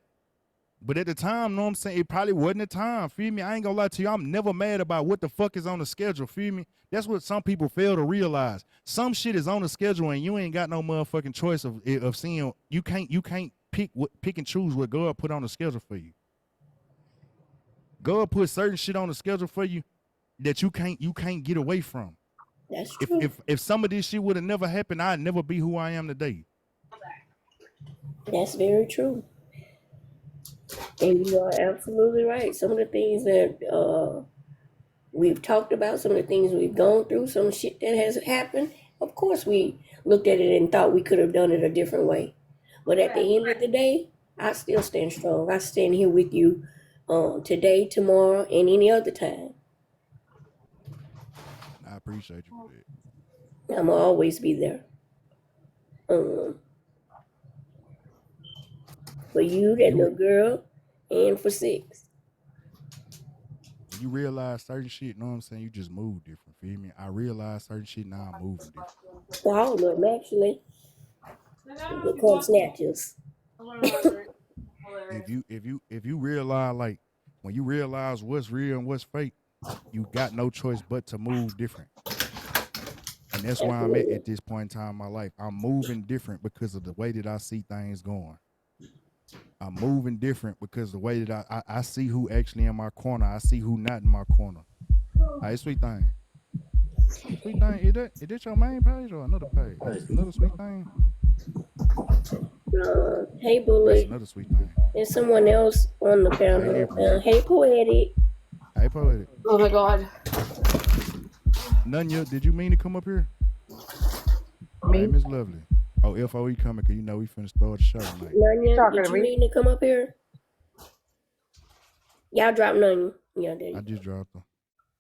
But at the time, know what I'm saying, it probably wasn't the time. Feel me? I ain't gonna lie to you. I'm never mad about what the fuck is on the schedule. Feel me? That's what some people fail to realize. Some shit is on the schedule and you ain't got no motherfucking choice of seeing. You can't pick and choose what God put on the schedule for you. God put certain shit on the schedule for you that you can't get away from. that's If true. if if some of this shit would have never happened, I'd never be who I am today. That's very true. And you are absolutely right. Some of the things that we've talked about, some of the things we've gone through, some shit that has happened, of course we looked at it and thought we could have done it a different way. But at the end of the day, I still stand strong. I stand here with you today, tomorrow, and any other time. I appreciate you for that. I'm going to always be there. Um, for you, When that you little girl, and for six. when you realize certain shit, know what I'm saying, you just move different. Feel me? I realize certain shit now. I'm moving different. For all of them, actually, become snatchers. If you realize like when you realize what's real and what's fake, you got no choice but to move different. And that's where I'm at Absolutely. this point in time in my life. I'm moving different because of the way that I see things going. I'm moving different because the way that I see who actually in my corner. I see who not in my corner. Hey, sweet thing. Sweet thing, is that your main page or another page? Is this another sweet thing? Hey, That's Bullet. another sweet thing. There's someone else on the Hey, panel. Empress. Hey, Poetic. Hey, poetic. Oh my god. Nunya, did you mean to come up here? Hey, Me? Miss Lovely. Oh, FOE coming because you know we finna start the show tonight. Nanya, Talking did to you me? mean to come up here? Y'all drop Nanya. Yeah, there I you just dropped her.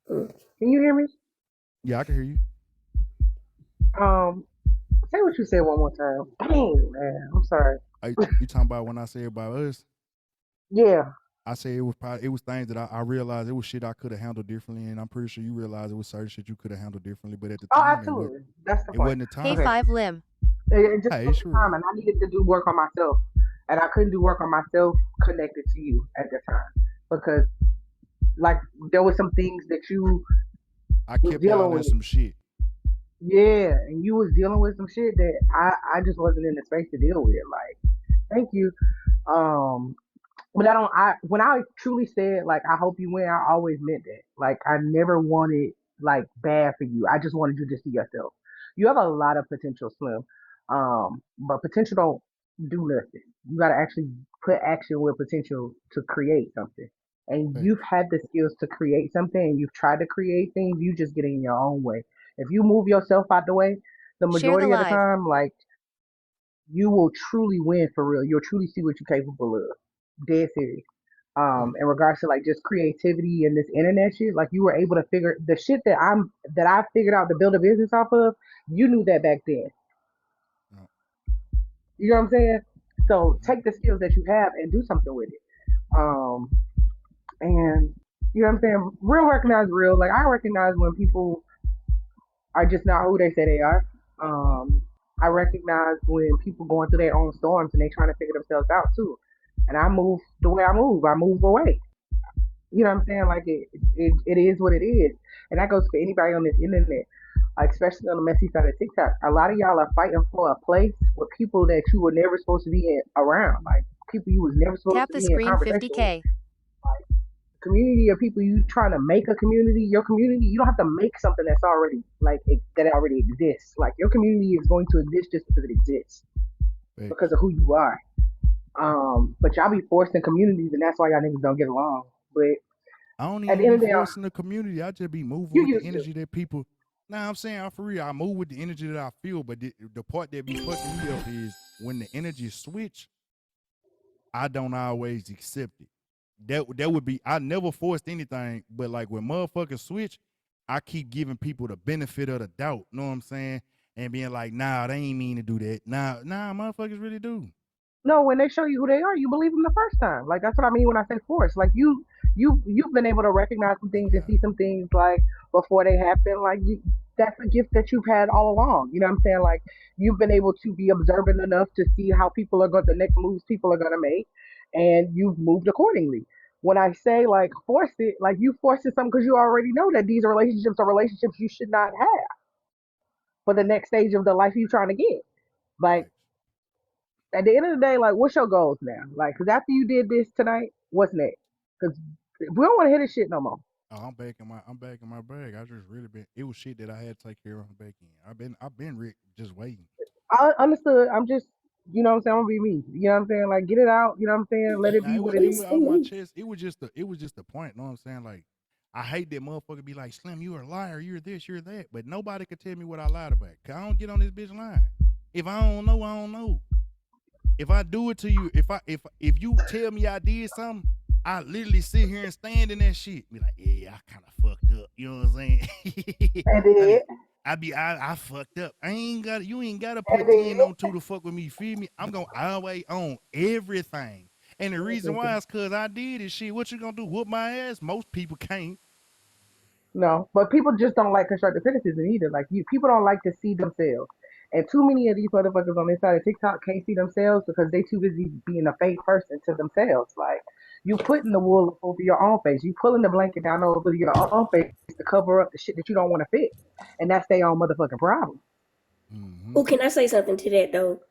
go. Can you hear me? Yeah, I can hear you. Um, say what you said one more time. Dang, man. I'm sorry. You talking about when I said about us? Yeah. I said it was things that I realized it was shit I could have handled differently, and I'm pretty sure you realized it was certain shit you could have handled differently, but at the Oh, time absolutely. That's the it point. wasn't the Hey, Okay. time. 5 Lim. It just Hey, took it's the time, real. and I needed to do work on myself, and I couldn't do work on myself connected to you at the time because, like, there was some things that you I was kept dealing y'all in with. some shit. Yeah, and you was dealing with some shit that I just wasn't in the space to deal with. Like, thank you. Um, But I don't. I when I truly said like I hope you win, I always meant that. Like I never wanted like bad for you. I just wanted you to see yourself. You have a lot of potential, Slim. But potential don't do nothing. You got to actually put action with potential to create something. And Hey, you've had the skills to create something, and you've tried to create things. You just get in your own way. If you move yourself out the way, the Share the majority of the live. time, like you will truly win for real. You'll truly see what you're capable of. Dead serious. hey, In regards to like just creativity and this internet shit, like you were able to figure the shit that I figured out to build a business off of. You knew that back then. no, You know what I'm saying? So mhm. take the skills that you have and do something with it. Um, and you know what I'm saying? Real recognize real. Like I recognize when people are just not who they say they are. Um, I recognize when people going through their own storms and they trying to figure themselves out too. And I move the way I move. I move away. You know what I'm saying? Like it is what it is, and that goes for anybody on this internet, like especially on the messy side of TikTok. A lot of y'all are fighting for a place with people that you were never supposed to be around, like people you was never supposed Tap to the be in screen conversation with. 50K. Like community of people you trying to make a community. Your community, you don't have to make something that's already that already exists. Like your community is going to exist just because it exists because of who you are. But y'all be forced in communities, and that's why y'all niggas don't get along. But I don't at the even end be of the day, forcing the community. I just be moving you with the used to. energy that people. Nah, I'm saying I'm for real. I move with the energy that I feel, but the part that be fucking me up is when the energy switch. I don't always accept it. That would be. I never forced anything, but like when motherfuckers switch, I keep giving people the benefit of the doubt. Know what I'm saying? And being like, nah, they ain't mean to do that. Nah, motherfuckers really do. No, when they show you who they are, you believe them the first time. Like that's what I mean when I say force. Like you've been able to recognize some things and Yeah. see some things like before they happen. Like that's a gift that you've had all along. You know what I'm saying? Like you've been able to be observant enough to see how people are going, the next moves people are gonna make, and you've moved accordingly. When I say like force it, like you force it something because you already know that these relationships are relationships you should not have for the next stage of the life you're trying to get. Like Right. at the end of the day, like, what's your goals now? Like, because after you did this tonight, what's next? Because we don't want to hear this shit no more. Oh, I'm back in my bag. I just really been. It was shit that I had to take care of back in. I've been just waiting. I understood. I'm just, you know what I'm saying? I'm going to be me. You know what I'm saying? Like, get it out. You know what I'm saying? Let it Now be it what was it it is. was off my chest. It was just the point. Know what I'm saying? Like I hate that motherfucker be like, Slim, you're a liar. You're this. You're that. But nobody could tell me what I lied about. Cause I don't get on this bitch line. If I don't know, I don't know. If I do it to you, if you tell me I did something, I literally sit here and stand in that shit. Be like, yeah, I kind of fucked up. You know what I'm saying? I I did. be, I fucked up. You ain't gotta I put did. 10 on 2 to fuck with me. Feel me? I'm gonna always own everything. And the reason why is cause I did this shit. What you gonna do? Whoop my ass? Most people can't. No, but people just don't like constructive criticism either. Like, people don't like to see themselves. And too many of these motherfuckers on this side of TikTok can't see themselves because they too busy being a fake person to themselves. Like, you putting the wool over your own face. You pulling the blanket down over your own face to cover up the shit that you don't want to fix. And that's their own motherfucking problem. Mm-hmm. Oh, can I say something to that though?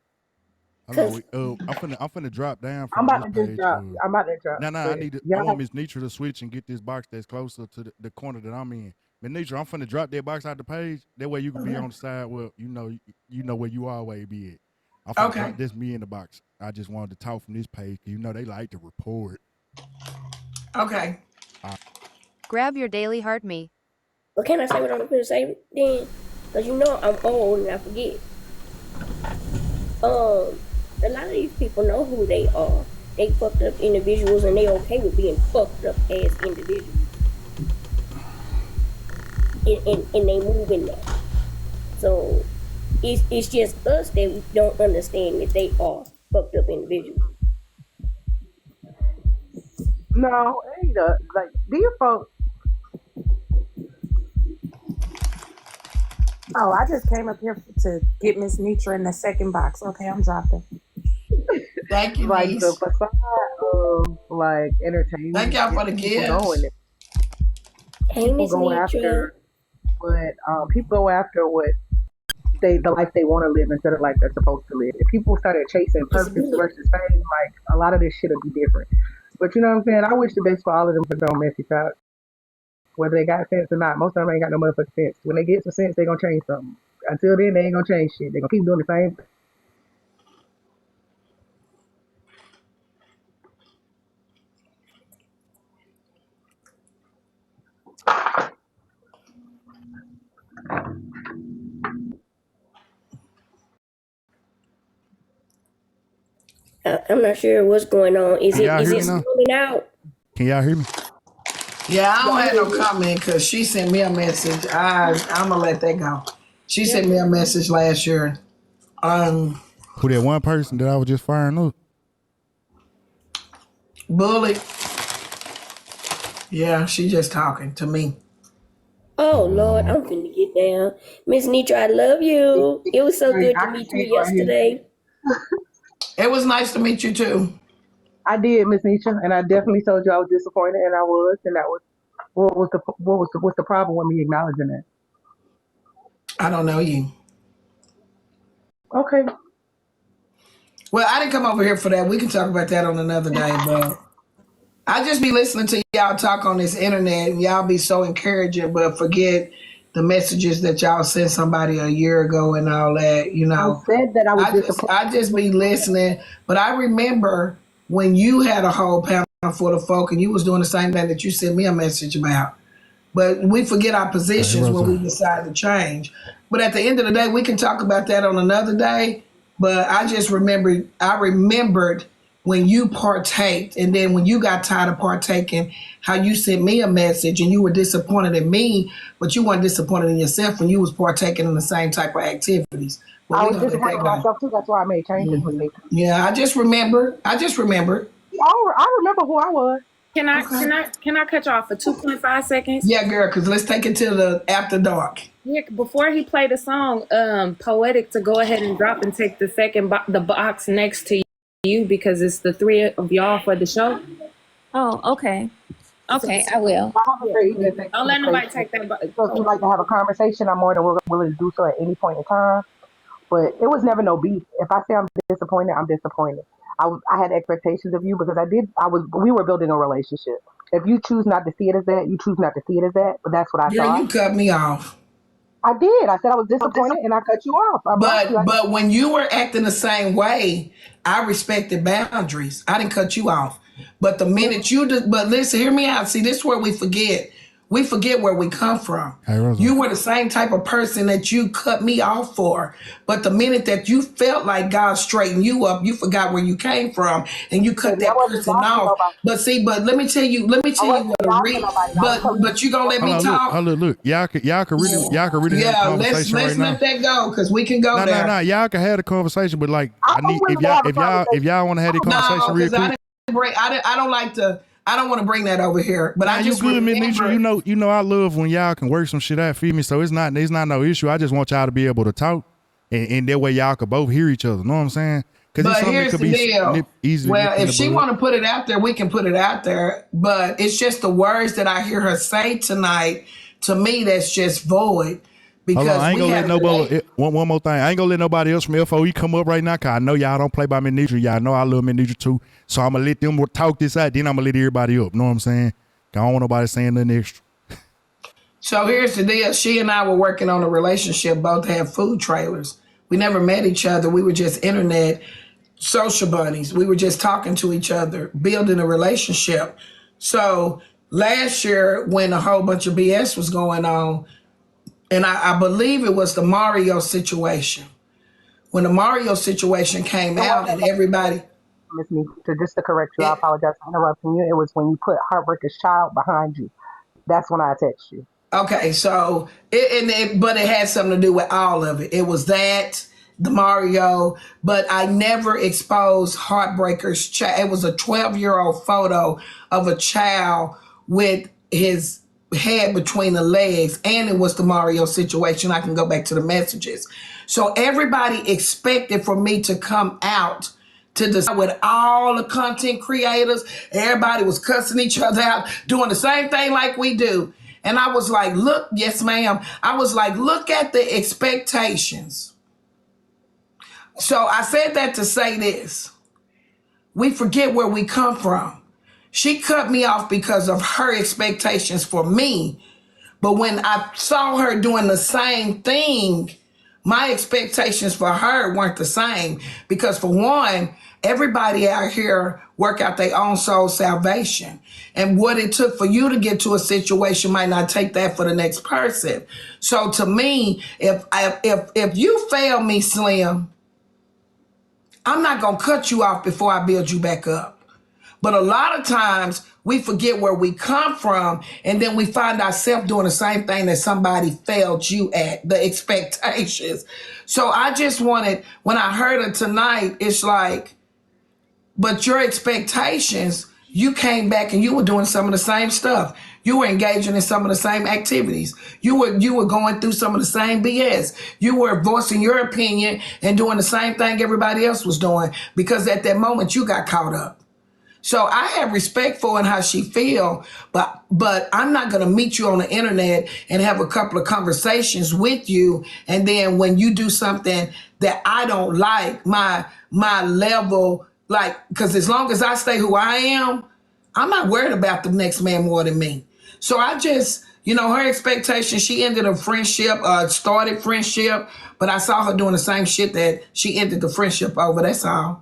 Hold on, Cause wait. I'm finna drop down I'm from about this to just page. drop. I'm about to drop. Nah, But I want y'all, Miss Nitra to switch and get this box that's closer to the corner that I'm in. Miss Nitra, I'm finna drop that box out the page. That way you can be on the side where you know where you always be at. I'm finna Okay. drop this me in the box. I just wanted to talk from this page because they like to report. Okay. Grab your daily heart me. but can I say what I'm gonna say then? Cause you know I'm old and I forget. A lot of these people know who they are. They fucked up individuals and they okay with being fucked up as individuals. And they move in that. So it's just us that we don't understand that they are fucked up individuals. no, ain't like these folks. Oh, I just came up here to get Miss Nitra in the second box. Okay, I'm dropping. Thank you, Like the niece. facade of like Thank entertainment y'all gets for the people going. gifts. Hey, People Miss go Nitra. after what the life they want to live instead of life they're supposed to live. If people started chasing It's purpose good. versus fame, like a lot of this shit would be different. But you know what I'm saying? I wish the best for all of them for their own messy side. Whether they got sense or not, most of them ain't got no motherfucking sense. When they get some sense, they gonna change something. Until then, they ain't gonna change shit. They gonna keep doing the same. I'm not sure what's going on. Is Can it y'all is hear it me now? zooming out? Can y'all hear me? Yeah, I Yeah, don't I have hear no you. comment because she sent me a message. I'm gonna let that go. She Yeah, sent me a message last year. Um, Who that one person that I was just firing up? Bully. Yeah, she just talking to me. oh Oh Lord, Lord. I'm finna get down. Miss Nitra, I love you. It was so Like, good to I can meet you see it right here. yesterday. It was nice to meet you too. I did, Miss Nisha, and I definitely told you I was disappointed, and I was, and that was what's the problem with me acknowledging that? I don't know you. Okay, Well, I didn't come over here for that. We can talk about that on another day, but I just be listening to y'all talk on this internet and y'all be so encouraging, but forget the messages that y'all sent somebody a year ago and all that, you I know. said that I was disappointed. I just be listening, but I remember when you had a whole panel for the folk and you was doing the same thing that you sent me a message about. But we forget our Hey, positions when we Rosa. decide to change. But at the end of the day, we can talk about that on another day. But I remembered when you partaked, and then when you got tired of partaking, how you sent me a message and you were disappointed in me, but you weren't disappointed in yourself when you was partaking in the same type of activities. But I we was gonna let disappointed that in go. myself too. That's why I made changes, Miss Mhm. Nisha. Yeah, I just remember. I just remember. I remember who I was. Can I Okay. can I can I cut you off for 2.5 seconds? Yeah, girl, because let's take it to the after dark. Yeah, before he played the song, Poetic to go ahead and drop and take the the box next to you because it's the three of y'all for the show. Oh, okay. Okay, I will. My husband Yeah, said even please. if they Don't let nobody conversation. take that box. So if you'd like to have a conversation, I'm more than willing to do so at any point in time. But it was never no beef. If I say I'm disappointed, I'm disappointed. I had expectations of you because we were building a relationship. If you choose not to see it as that, you choose not to see it as that. But that's what I Girl, thought. you cut me off. I did. I said I was disappointed and I cut you off. I blocked you. But when you were acting the same way, I respected boundaries. I didn't cut you off. But the minute you did, but listen, hear me out. See, this is where we forget. We forget where we come from. Hey, Rosa. You were the same type of person that you cut me off for. But the minute that you felt like God straightened you up, you forgot where you came from and you cut And I that wasn't person blocking off. nobody. But see, but let me I tell you wasn't what a blocking nobody. I was telling but you gonna let Hold me on, look, hold talk? on, look. Y'all could really have a Yeah, conversation right let's now. let that go because we can go there. No. Y'all can have the conversation, but like, I'm I need willing to have a if conversation. y'all want to have the No, conversation real because I quick. didn't bring. I don't like to. I don't want to bring that over here. But Nah, I you just good, Miss Nisha. remember. You know, I love when y'all can work some shit out, feel me? So it's not no issue. I just want y'all to be able to talk, and that way y'all could both hear each other. Know what I'm saying? Because it's But something that here's could the be deal. easily Well, nipped in if the she bud. want to put it out there, we can put it out there. But it's just the words that I hear her say tonight. To me, that's just void. Hold on, Because I ain't we gonna had let a nobody. relate. One more thing, I ain't gonna let nobody else from FOE come up right now. Cause I know y'all don't play by Miss Nisha. Y'all know I love Miss Nisha too. So I'm gonna let them talk this out. Then I'm gonna let everybody up. Know what I'm saying? 'Cause I don't want nobody saying nothing extra. So here's the deal. She and I were working on a relationship. Both had food trailers. We never met each other. We were just internet social bunnies. We were just talking to each other, building a relationship. So last year, when a whole bunch of BS was going on, and I believe it was the Mario situation. When the Mario situation came It out, wasn't and everybody, Miss Me. Just to correct you, I it, apologize for interrupting you. It was when you put Heartbreaker's Child behind you. That's when I text you. okay, so but it had something to do with all of it. It was that the Mario, but I never exposed Heartbreaker's child. It was a 12-year-old photo of a child with his head between the legs, and it was the Mario situation. I can go back to the messages. So everybody expected for me to come out to decide with all the content creators. Everybody was cussing each other out, doing the same thing like we do. And I was like, look, yes, ma'am. I was like, look at the expectations. So I said that to say this. We forget where we come from. She cut me off because of her expectations for me. But when I saw her doing the same thing, my expectations for her weren't the same. Because for one, everybody out here work out their own soul salvation. And what it took for you to get to a situation might not take that for the next person. So to me, if you fail me, Slim, I'm not gonna cut you off before I build you back up. But a lot of times we forget where we come from, and then we find ourselves doing the same thing that somebody failed you at, the expectations. So I just wanted, when I heard it tonight, it's like, but your expectations, you came back and you were doing some of the same stuff. You were engaging in some of the same activities. You were going through some of the same BS. You were voicing your opinion and doing the same thing everybody else was doing because at that moment you got caught up. So I have respect for her and how she feel, but I'm not gonna meet you on the internet and have a couple of conversations with you, and then when you do something that I don't like, my level, like, because as long as I stay who I am, I'm not worried about the next man more than me. So I just, her expectation, she ended a friendship, started friendship, but I saw her doing the same shit that she ended the friendship over. That's all.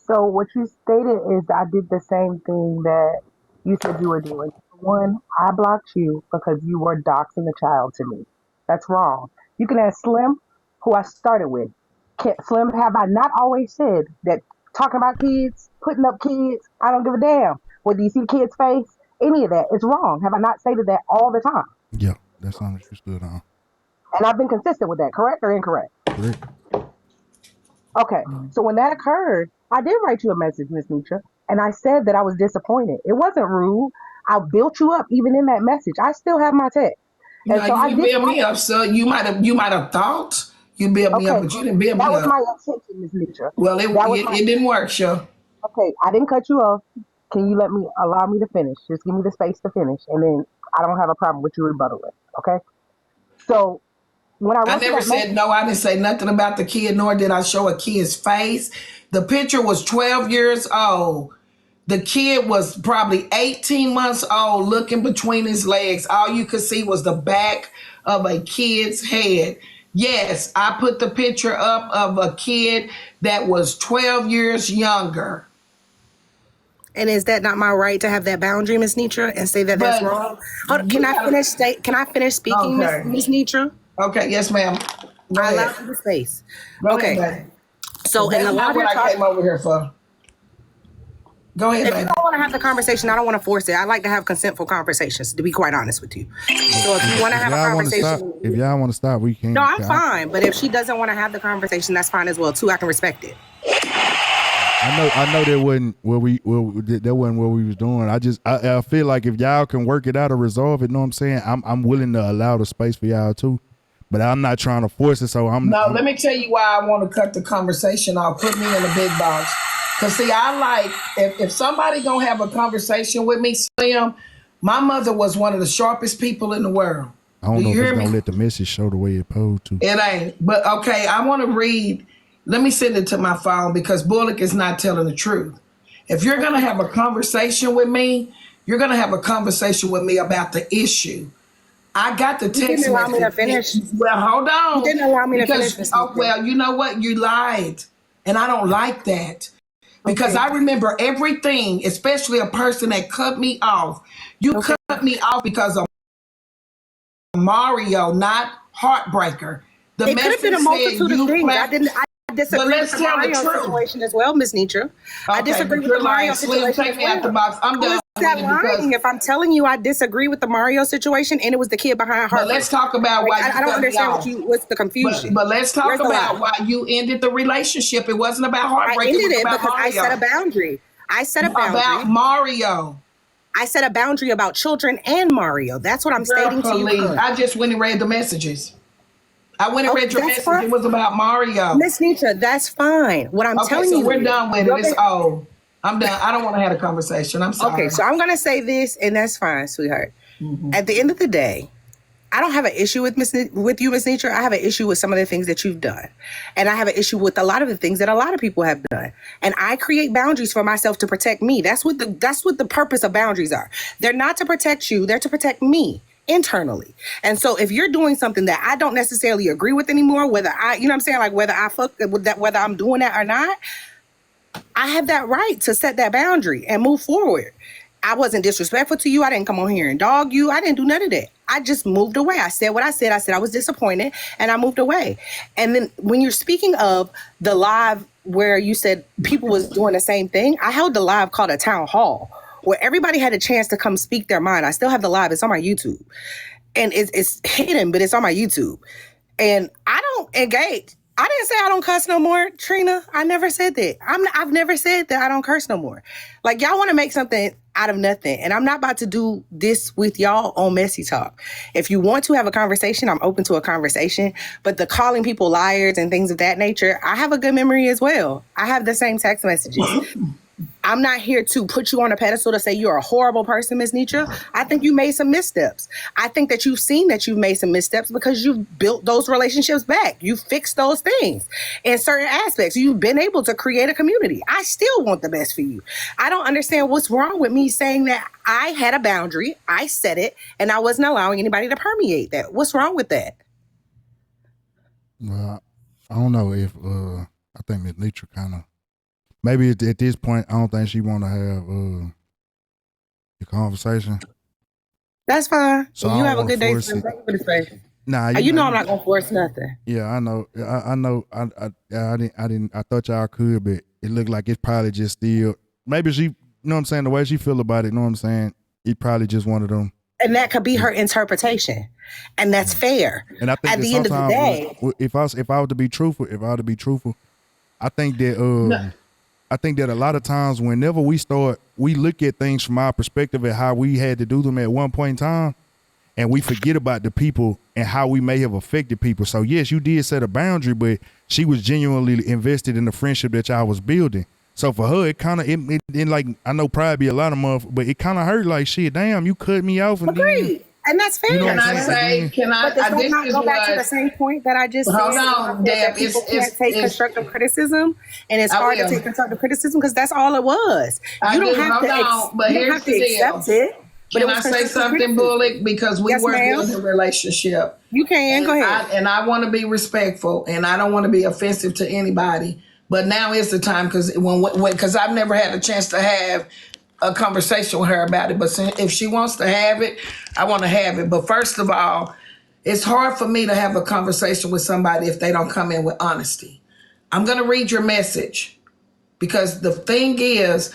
So what you stated is I did the same thing that you said you were doing. One, I blocked you because you were doxing a child to me. That's wrong. You can ask Slim, who I started with. Slim, have I not always said that talking about kids, putting up kids, I don't give a damn. Whether you see the kid's face, any of that is wrong. Have I not stated that all the time? Yeah, that's something you stood on. And I've been consistent with that, correct or incorrect? Correct. Okay, so when that occurred, I did write you a message, Miss Nitra, and I said that I was disappointed. It wasn't rude. I built you up even in that message. I still have my text. And No, so you I didn't did build me up, so you might have thought you built me up, okay, but you didn't build that me was up. my intention, Miss Nitra. Well, it, That was it, my it didn't work, sure. okay, I didn't cut you off. Can you allow me to finish? Just give me the space to finish, and then I don't have a problem with you rebuttaling. Okay. So when I I wrote you never that said message, no. I didn't say nothing about the kid, nor did I show a kid's face. The picture was 12 years old. The kid was probably 18 months old, looking between his legs. All you could see was the back of a kid's head. Yes, I put the picture up of a kid that was 12 years younger. And is that not my right to have that boundary, Miss Nitra, and say that that's But wrong? you Can I gotta, finish? Can I finish speaking, okay. Miss Nitra? Okay, yes, ma'am. Go I ahead. allow you the space. Go Okay. ahead, baby. So, in That's the not what larger I talk, came over here for. Go ahead, if you baby. don't want to have the conversation, I don't want to force it. I like to have consentful conversations, to be quite honest with you. So, if you want to have a conversation, if y'all want to stop, we can. no, I'm fine. But if she doesn't want to have the conversation, that's fine as well too. I can respect it. I know that wasn't that wasn't what we was doing. I feel like if y'all can work it out or resolve it, know what I'm saying? I'm willing to allow the space for y'all too. But I'm not trying to force it, so Let me tell you why I want to cut the conversation off. Put me in the big box. Because, see, I like, if somebody going to have a conversation with me, Slim, my mother was one of the sharpest people in the world. I don't know if hear it's me? going to let the message show the way it's supposed to. It ain't. But, okay, I want to read. Let me send it to my phone because Bullock is not telling the truth. If you're going to have a conversation with me, you're going to have a conversation with me about the issue. I got the text You didn't allow me to message. finish. Well, hold on. You didn't allow me to finish, Ms. Nitra. Well, you know what? You lied. And I don't like that. Because I remember everything, especially a person that cut me off. You cut me off because of Mario, not Heartbreaker. The It could have been a multitude of things. I disagree let's with the tell the Mario truth. situation as well, Miss Nitra. I disagree with the Mario Slim, situation take as me out the well. box. I'm Who done is that with it because- lying? If I'm telling you I disagree with the Mario situation and it was the kid behind her. But let's talk about why you I don't cut me understand off. what's the confusion. But let's talk Where's the about lie? why you ended the relationship. It wasn't about I Heartbreak. ended It was it about because I Mario. set a boundary. I set a boundary. About Mario. I set a boundary about children and Mario. That's what I'm stating to you. Please. I just went and read the messages. I went and read your that's message. fine. It was about Mario. Miss Nitra, that's fine. What I'm telling you. We're done with it. Okay. It's old. I'm done. I don't want to have a conversation. I'm sorry. Okay, so I'm going to say this, and that's fine, sweetheart. At the end of the day, I don't have an issue with you, Miss Nitra. I have an issue with some of the things that you've done. And I have an issue with a lot of the things that a lot of people have done. And I create boundaries for myself to protect me. That's what the purpose of boundaries are. They're not to protect you, they're to protect me internally. And so if you're doing something that I don't necessarily agree with anymore, whether whether I fuck with that, whether I'm doing that or not, I have that right to set that boundary and move forward. I wasn't disrespectful to you. I didn't come on here and dog you. I didn't do none of that. I just moved away. I said what I said. I said I was disappointed and I moved away. And then when you're speaking of the live where you said people was doing the same thing, I held the live called a town hall where everybody had a chance to come speak their mind. I still have the live. It's on my YouTube. And it's hidden, but it's on my YouTube. And I don't engage. I didn't say I don't cuss no more, Trina. I never said that. I've never said that I don't curse no more. Like, y'all want to make something out of nothing. And I'm not about to do this with y'all on Messy Talk. If you want to have a conversation, I'm open to a conversation. But the calling people liars and things of that nature, I have a good memory as well. I have the same text messages. I'm not here to put you on a pedestal to say you're a horrible person, Miss Nitra. I think you made some missteps. I think that you've seen that you've made some missteps because you've built those relationships back. You fixed those things in certain aspects. You've been able to create a community. I still want the best for you. I don't understand what's wrong with me saying that I had a boundary, I set it, and I wasn't allowing anybody to permeate that. What's wrong with that? Well, I don't know if I think Miss Nitra kind of maybe at this point I don't think she want to have the conversation. That's fine. So you I have a don't good wanna day. force it. Thank you for the space. Nah, You know I'm not gonna force nothing. Yeah, I know. I know. I didn't. I thought y'all could, but it looked like it's probably just still. Maybe she. You know what I'm saying? The way she feel about it. You know what I'm saying? It probably just one of them. And that could be her interpretation, and that's fair. And I think at that the end of the day, if I were to be truthful, I think that I think that a lot of times whenever we look at things from our perspective at how we had to do them at one point in time, and we forget about the people and how we may have affected people. So yes, you did set a boundary, but she was genuinely invested in the friendship that y'all was building. So for her, it kind of, it like, I know probably a lot of motherfuckers, but it kind of hurt like, shit, damn, you cut me off. And agreed. And that's fair. You know Can I say, but does that not go back to the same point that I just Hold said? on, That Deb. people can't take constructive criticism, and it's I hard to will. take constructive criticism because that's all it was. You don't have to accept it. But Can I say something, Bullock? Because we were building a relationship. You can. Go ahead. I want to be respectful, and I don't want to be offensive to anybody. But now is the time because I've never had a chance to have a conversation with her about it. But if she wants to have it, I want to have it. But first of all, it's hard for me to have a conversation with somebody if they don't come in with honesty. I'm going to read your message because the thing is,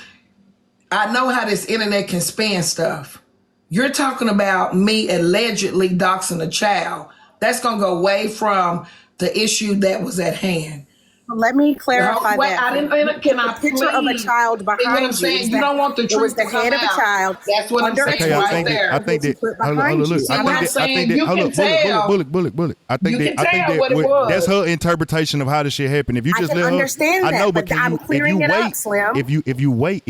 I know how this internet can spin stuff. You're talking about me allegedly doxing a child. That's going to go away from the issue that was at hand. Let me clarify that. I didn't. Can I picture of a child behind what I'm saying? You don't want the truth. It was the head of a child. That's what I'm saying right there. I think that. Bullock. I think that that's her interpretation of how this shit happened. If you just let her, understand that, I know, but I'm clearing it up, Slim. If you wait,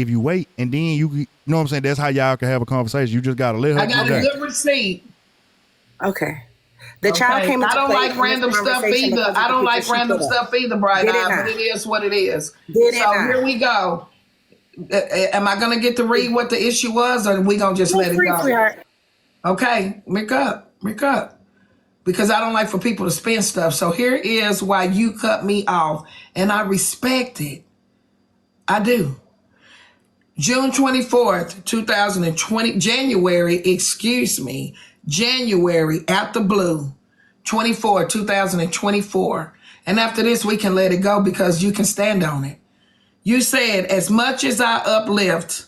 and then you know what I'm saying. That's how y'all can have a conversation. You just gotta let her. I got a good receipt. Okay. The child came into I don't play like random stuff either. I don't like random stuff either, Brian. But it is what it is. Here we go. Am I going to get to read what the issue was, or are we going to just let it go? Okay, make up. Because I don't like for people to spin stuff. So here is why you cut me off, and I respect it. I do. June 24th, 2020, January out the blue, 2024. And after this, we can let it go because you can stand on it. You said, as much as I uplift,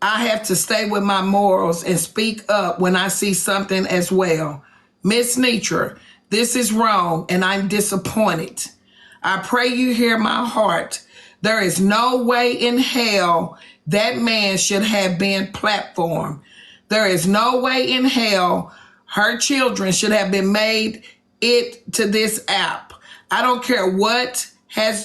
I have to stay with my morals and speak up when I see something as well. Miss Nitra, this is wrong and I'm disappointed. I pray you hear my heart. There is no way in hell that man should have been platformed. There is no way in hell her children should have been made it to this app. I don't care what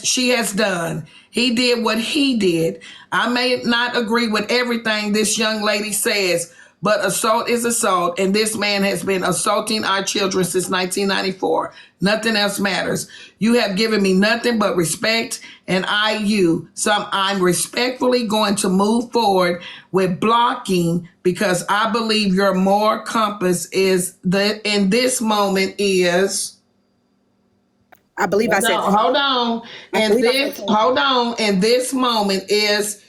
she has done. He did what he did. I may not agree with everything this young lady says, but assault is assault, and this man has been assaulting our children since 1994. Nothing else matters. You have given me nothing but respect, and I'm respectfully going to move forward with blocking because I believe your moral compass is in this moment is. I believe I said. Hold on. And this moment is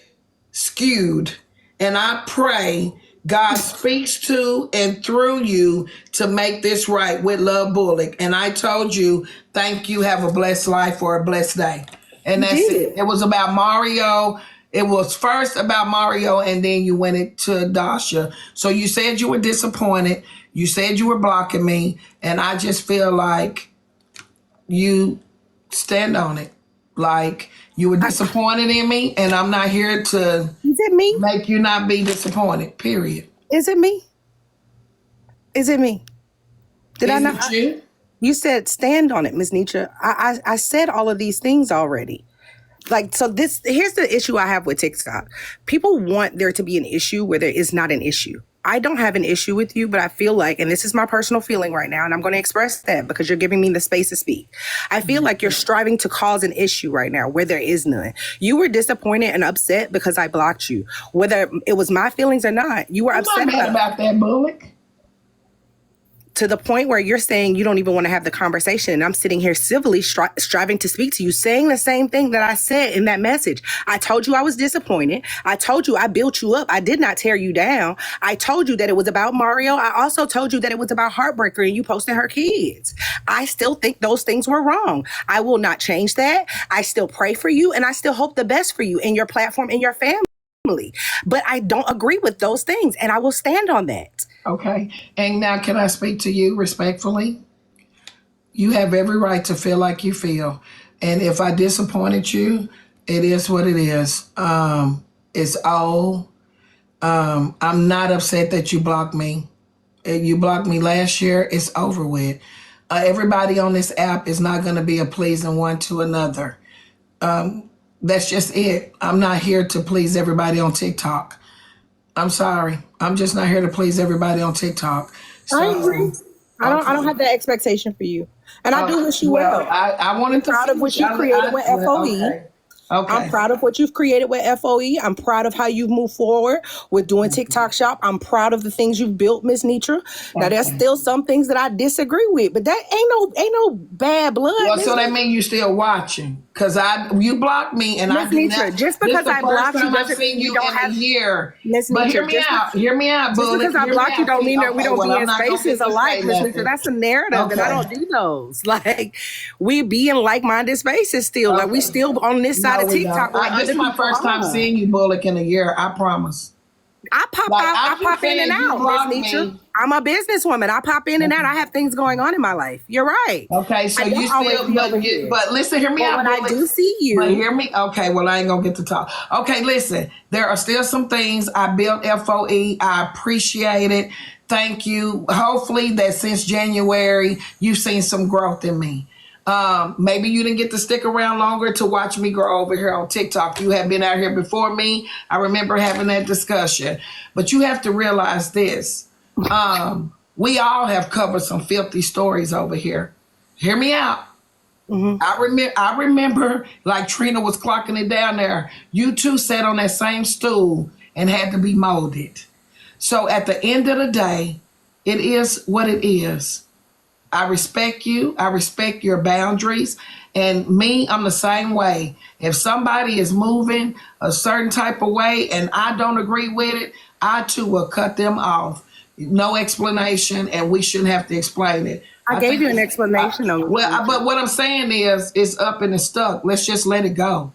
skewed. And I pray God speaks to and through you to make this right with Love Bullock. And I told you, thank you. Have a blessed life or a blessed day. And that's it. It was about Mario. It was first about Mario, and then you went it to Dasha. So you said you were disappointed. You said you were blocking me. And I just feel like you stand on it. Like you were disappointed in me, and I'm not here to make you not be disappointed, period. Is it me? Did I not? You? You said stand on it, Ms. Nitra. I said all of these things already. like, so this, here's the issue I have with TikTok. People want there to be an issue where there is not an issue. I don't have an issue with you, but I feel like, and this is my personal feeling right now, and I'm going to express that because you're giving me the space to speak. I feel like you're striving to cause an issue right now where there is none. You were disappointed and upset because I blocked you. Whether it was my feelings or not, you were upset I'm not mad about that, Bullock. to the point where you're saying you don't even want to have the conversation. And I'm sitting here civilly striving to speak to you, saying the same thing that I said in that message. I told you I was disappointed. I told you I built you up. I did not tear you down. I told you that it was about Mario. I also told you that it was about Heartbreaker and you posting her kids. I still think those things were wrong. I will not change that. I still pray for you and I still hope the best for you and your platform and your family. But I don't agree with those things and I will stand on that. Okay. And now can I speak to you respectfully? You have every right to feel like you feel. And if I disappointed you, it is what it is. It's old. I'm not upset that you blocked me. You blocked me last year. It's over with. Everybody on this app is not going to be a pleasing one to another. That's just it. I'm not here to please everybody on TikTok. I'm sorry. I'm just not here to please everybody on TikTok. So, I agree. I don't have that expectation for you. And I do wish you well. I wanted to proud of what you created with FOE. Okay. I'm proud of what you've created with FOE. I'm proud of how you've moved forward with doing TikTok Shop. I'm proud of the things you've built, Miss Nitra. Now there's still some things that I disagree with, but that ain't no bad blood. Well, so that means you still watching. Cause you blocked me and Miss Nitra, just because I blocked you doesn't mean you don't have a year. Miss But Nitra, hear me out. Hear me out, just Bullet. because I block you don't mean that we don't be in I'm not gonna spaces get to alike, say Miss nothing. Nitra. That's a narrative, and I don't do those. Like, we be in like-minded spaces still. Like, we still on this side of TikTok. This is my first time seeing you, Bullock, in a year. I promise. I pop Like, out, I'm I just pop in saying, and you out, blocked Miss Nitra. me. I'm a businesswoman. I pop in and out. I have things going on in my life. You're right. Okay, so I don't you always still, be over here. but listen, hear me out. When I Bullock. do see you, But hear me. Okay, well, I ain't gonna get to talk. Okay, listen, there are still some things. I built FOE. I appreciate it. Thank you. Hopefully that since January, you've seen some growth in me. Maybe you didn't get to stick around longer to watch me grow over here on TikTok. You have been out here before me. I remember having that discussion. But you have to realize this. We all have covered some filthy stories over here. Hear me out. Mm-hmm. I remember like Trina was clocking it down there. You two sat on that same stool and had to be molded. So at the end of the day, it is what it is. I respect you. I respect your boundaries. And me, I'm the same way. If somebody is moving a certain type of way and I don't agree with it, I too will cut them off. No explanation, and we shouldn't have to explain it. I gave you an explanation on it. But what I'm saying is, it's up and it's stuck. Let's just let it go.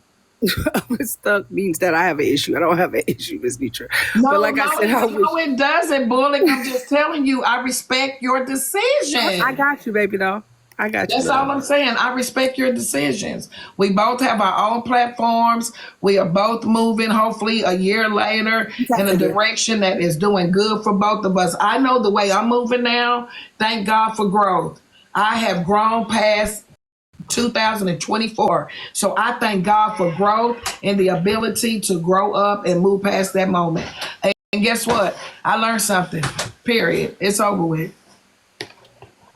Stuck means that I have an issue. I don't have an issue, Miss Nitra. No, but like I said, it doesn't, Bullock. I'm just telling you, I respect your decision. I got you, baby, though. I got you. That's all I'm saying. I respect your decisions. We both have our own platforms. We are both moving, hopefully, a year later in a direction that is doing good for both of us. I know the way I'm moving now. Thank God for growth. I have grown past 2024. So I thank God for growth and the ability to grow up and move past that moment. And guess what? I learned something. Period. It's over with.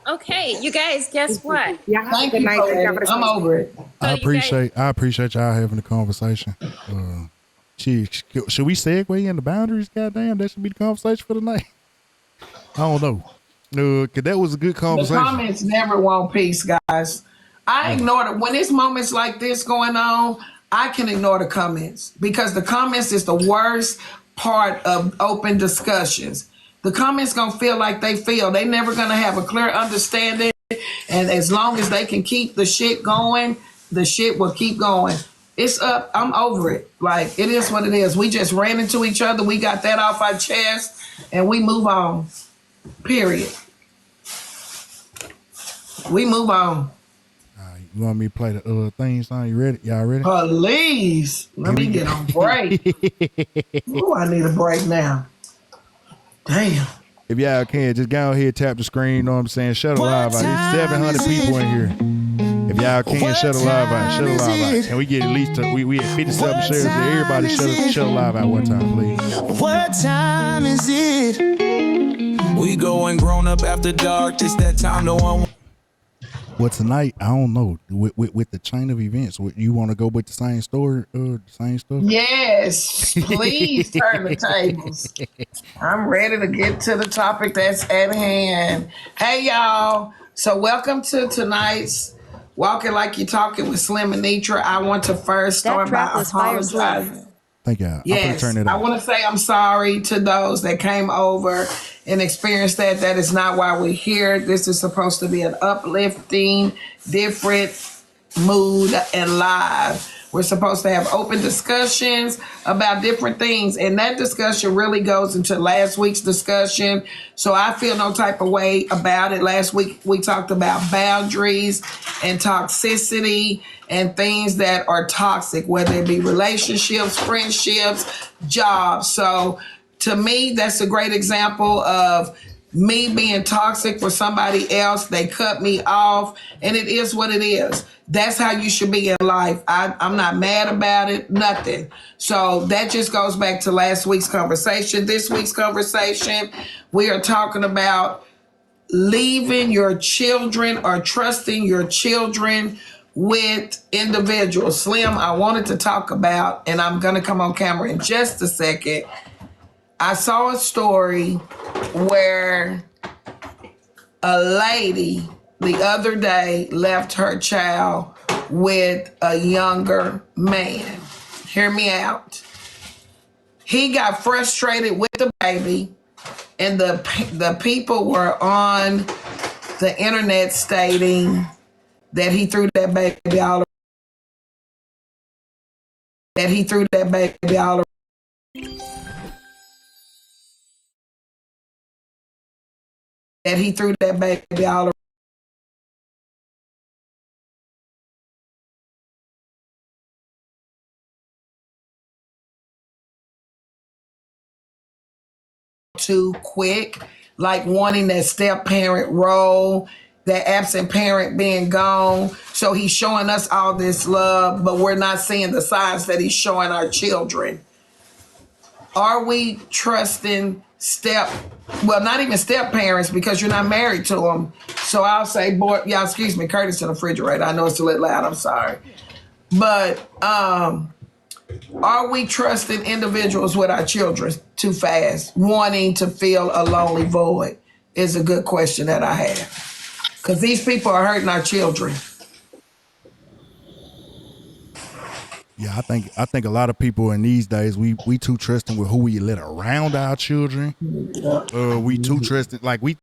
Okay, you guys, guess what? Yeah, thank you. I'm over it. I appreciate y'all having the conversation. Should we segue into boundaries? Goddamn, that should be the conversation for tonight. I don't know. Cause that was a good conversation. The comments never want peace, guys. I ignore it when it's moments like this going on. I can ignore the comments because the comments is the worst part of open discussions. The comments gonna feel like they feel. They never gonna have a clear understanding. And as long as they can keep the shit going, the shit will keep going. It's up. I'm over it. Like, it is what it is. We just ran into each other. We got that off our chest and we move on. Period. We move on. You want me to play the theme song? You ready? Y'all ready? Please. Let me get on break. Ooh, I need a break now. Damn. If y'all can, just go ahead, tap the screen, you know what I'm saying? Shut it live. Like, 700 people in here. If If y'all can, shut the live out. Shut the live out. Can we get at least we at 57 shares? Everybody shut the live out one time, please. What time is it? We going grown up after dark. It's that time no one. Well, tonight, I don't know. With the chain of events, you want to go with the same story, the same stuff? Yes, please turn the tables. I'm ready to get to the topic that's at hand. Hey, y'all. So welcome to tonight's Walking Like You're Talking with Slim and Nitra. I want to first start by apologizing. Thank y'all. Yes, turn it I off. want to say I'm sorry to those that came over and experienced that. That is not why we're here. This is supposed to be an uplifting, different mood and live. We're supposed to have open discussions about different things. And that discussion really goes into last week's discussion. So I feel no type of way about it. Last week, we talked about boundaries and toxicity and things that are toxic, whether it be relationships, friendships, jobs. So to me, that's a great example of me being toxic for somebody else. They cut me off, and it is what it is. That's how you should be in life. I'm not mad about it, nothing. So that just goes back to last week's conversation. This week's conversation, we are talking about leaving your children or trusting your children with individuals. Slim, I wanted to talk about, and I'm going to come on camera in just a second. I saw a story where a lady the other day left her child with a younger man. Hear me out. He got frustrated with the baby, and the people were on the internet stating that he threw that baby all around. That he threw that baby all around. That he threw that baby all around. Too quick, like wanting that step parent role, that absent parent being gone. So he's showing us all this love, but we're not seeing the signs that he's showing our children. Are we trusting not even step parents, because you're not married to them? So I'll say, boy, y'all, excuse me, Curtis in the refrigerator. I know it's a little loud, I'm sorry. But are we trusting individuals with our children too fast, wanting to fill a lonely void? Is a good question that I have. Because these people are hurting our children. Yeah, I think a lot of people in these days, we too trusting with who we let around our children. We too trusting, like we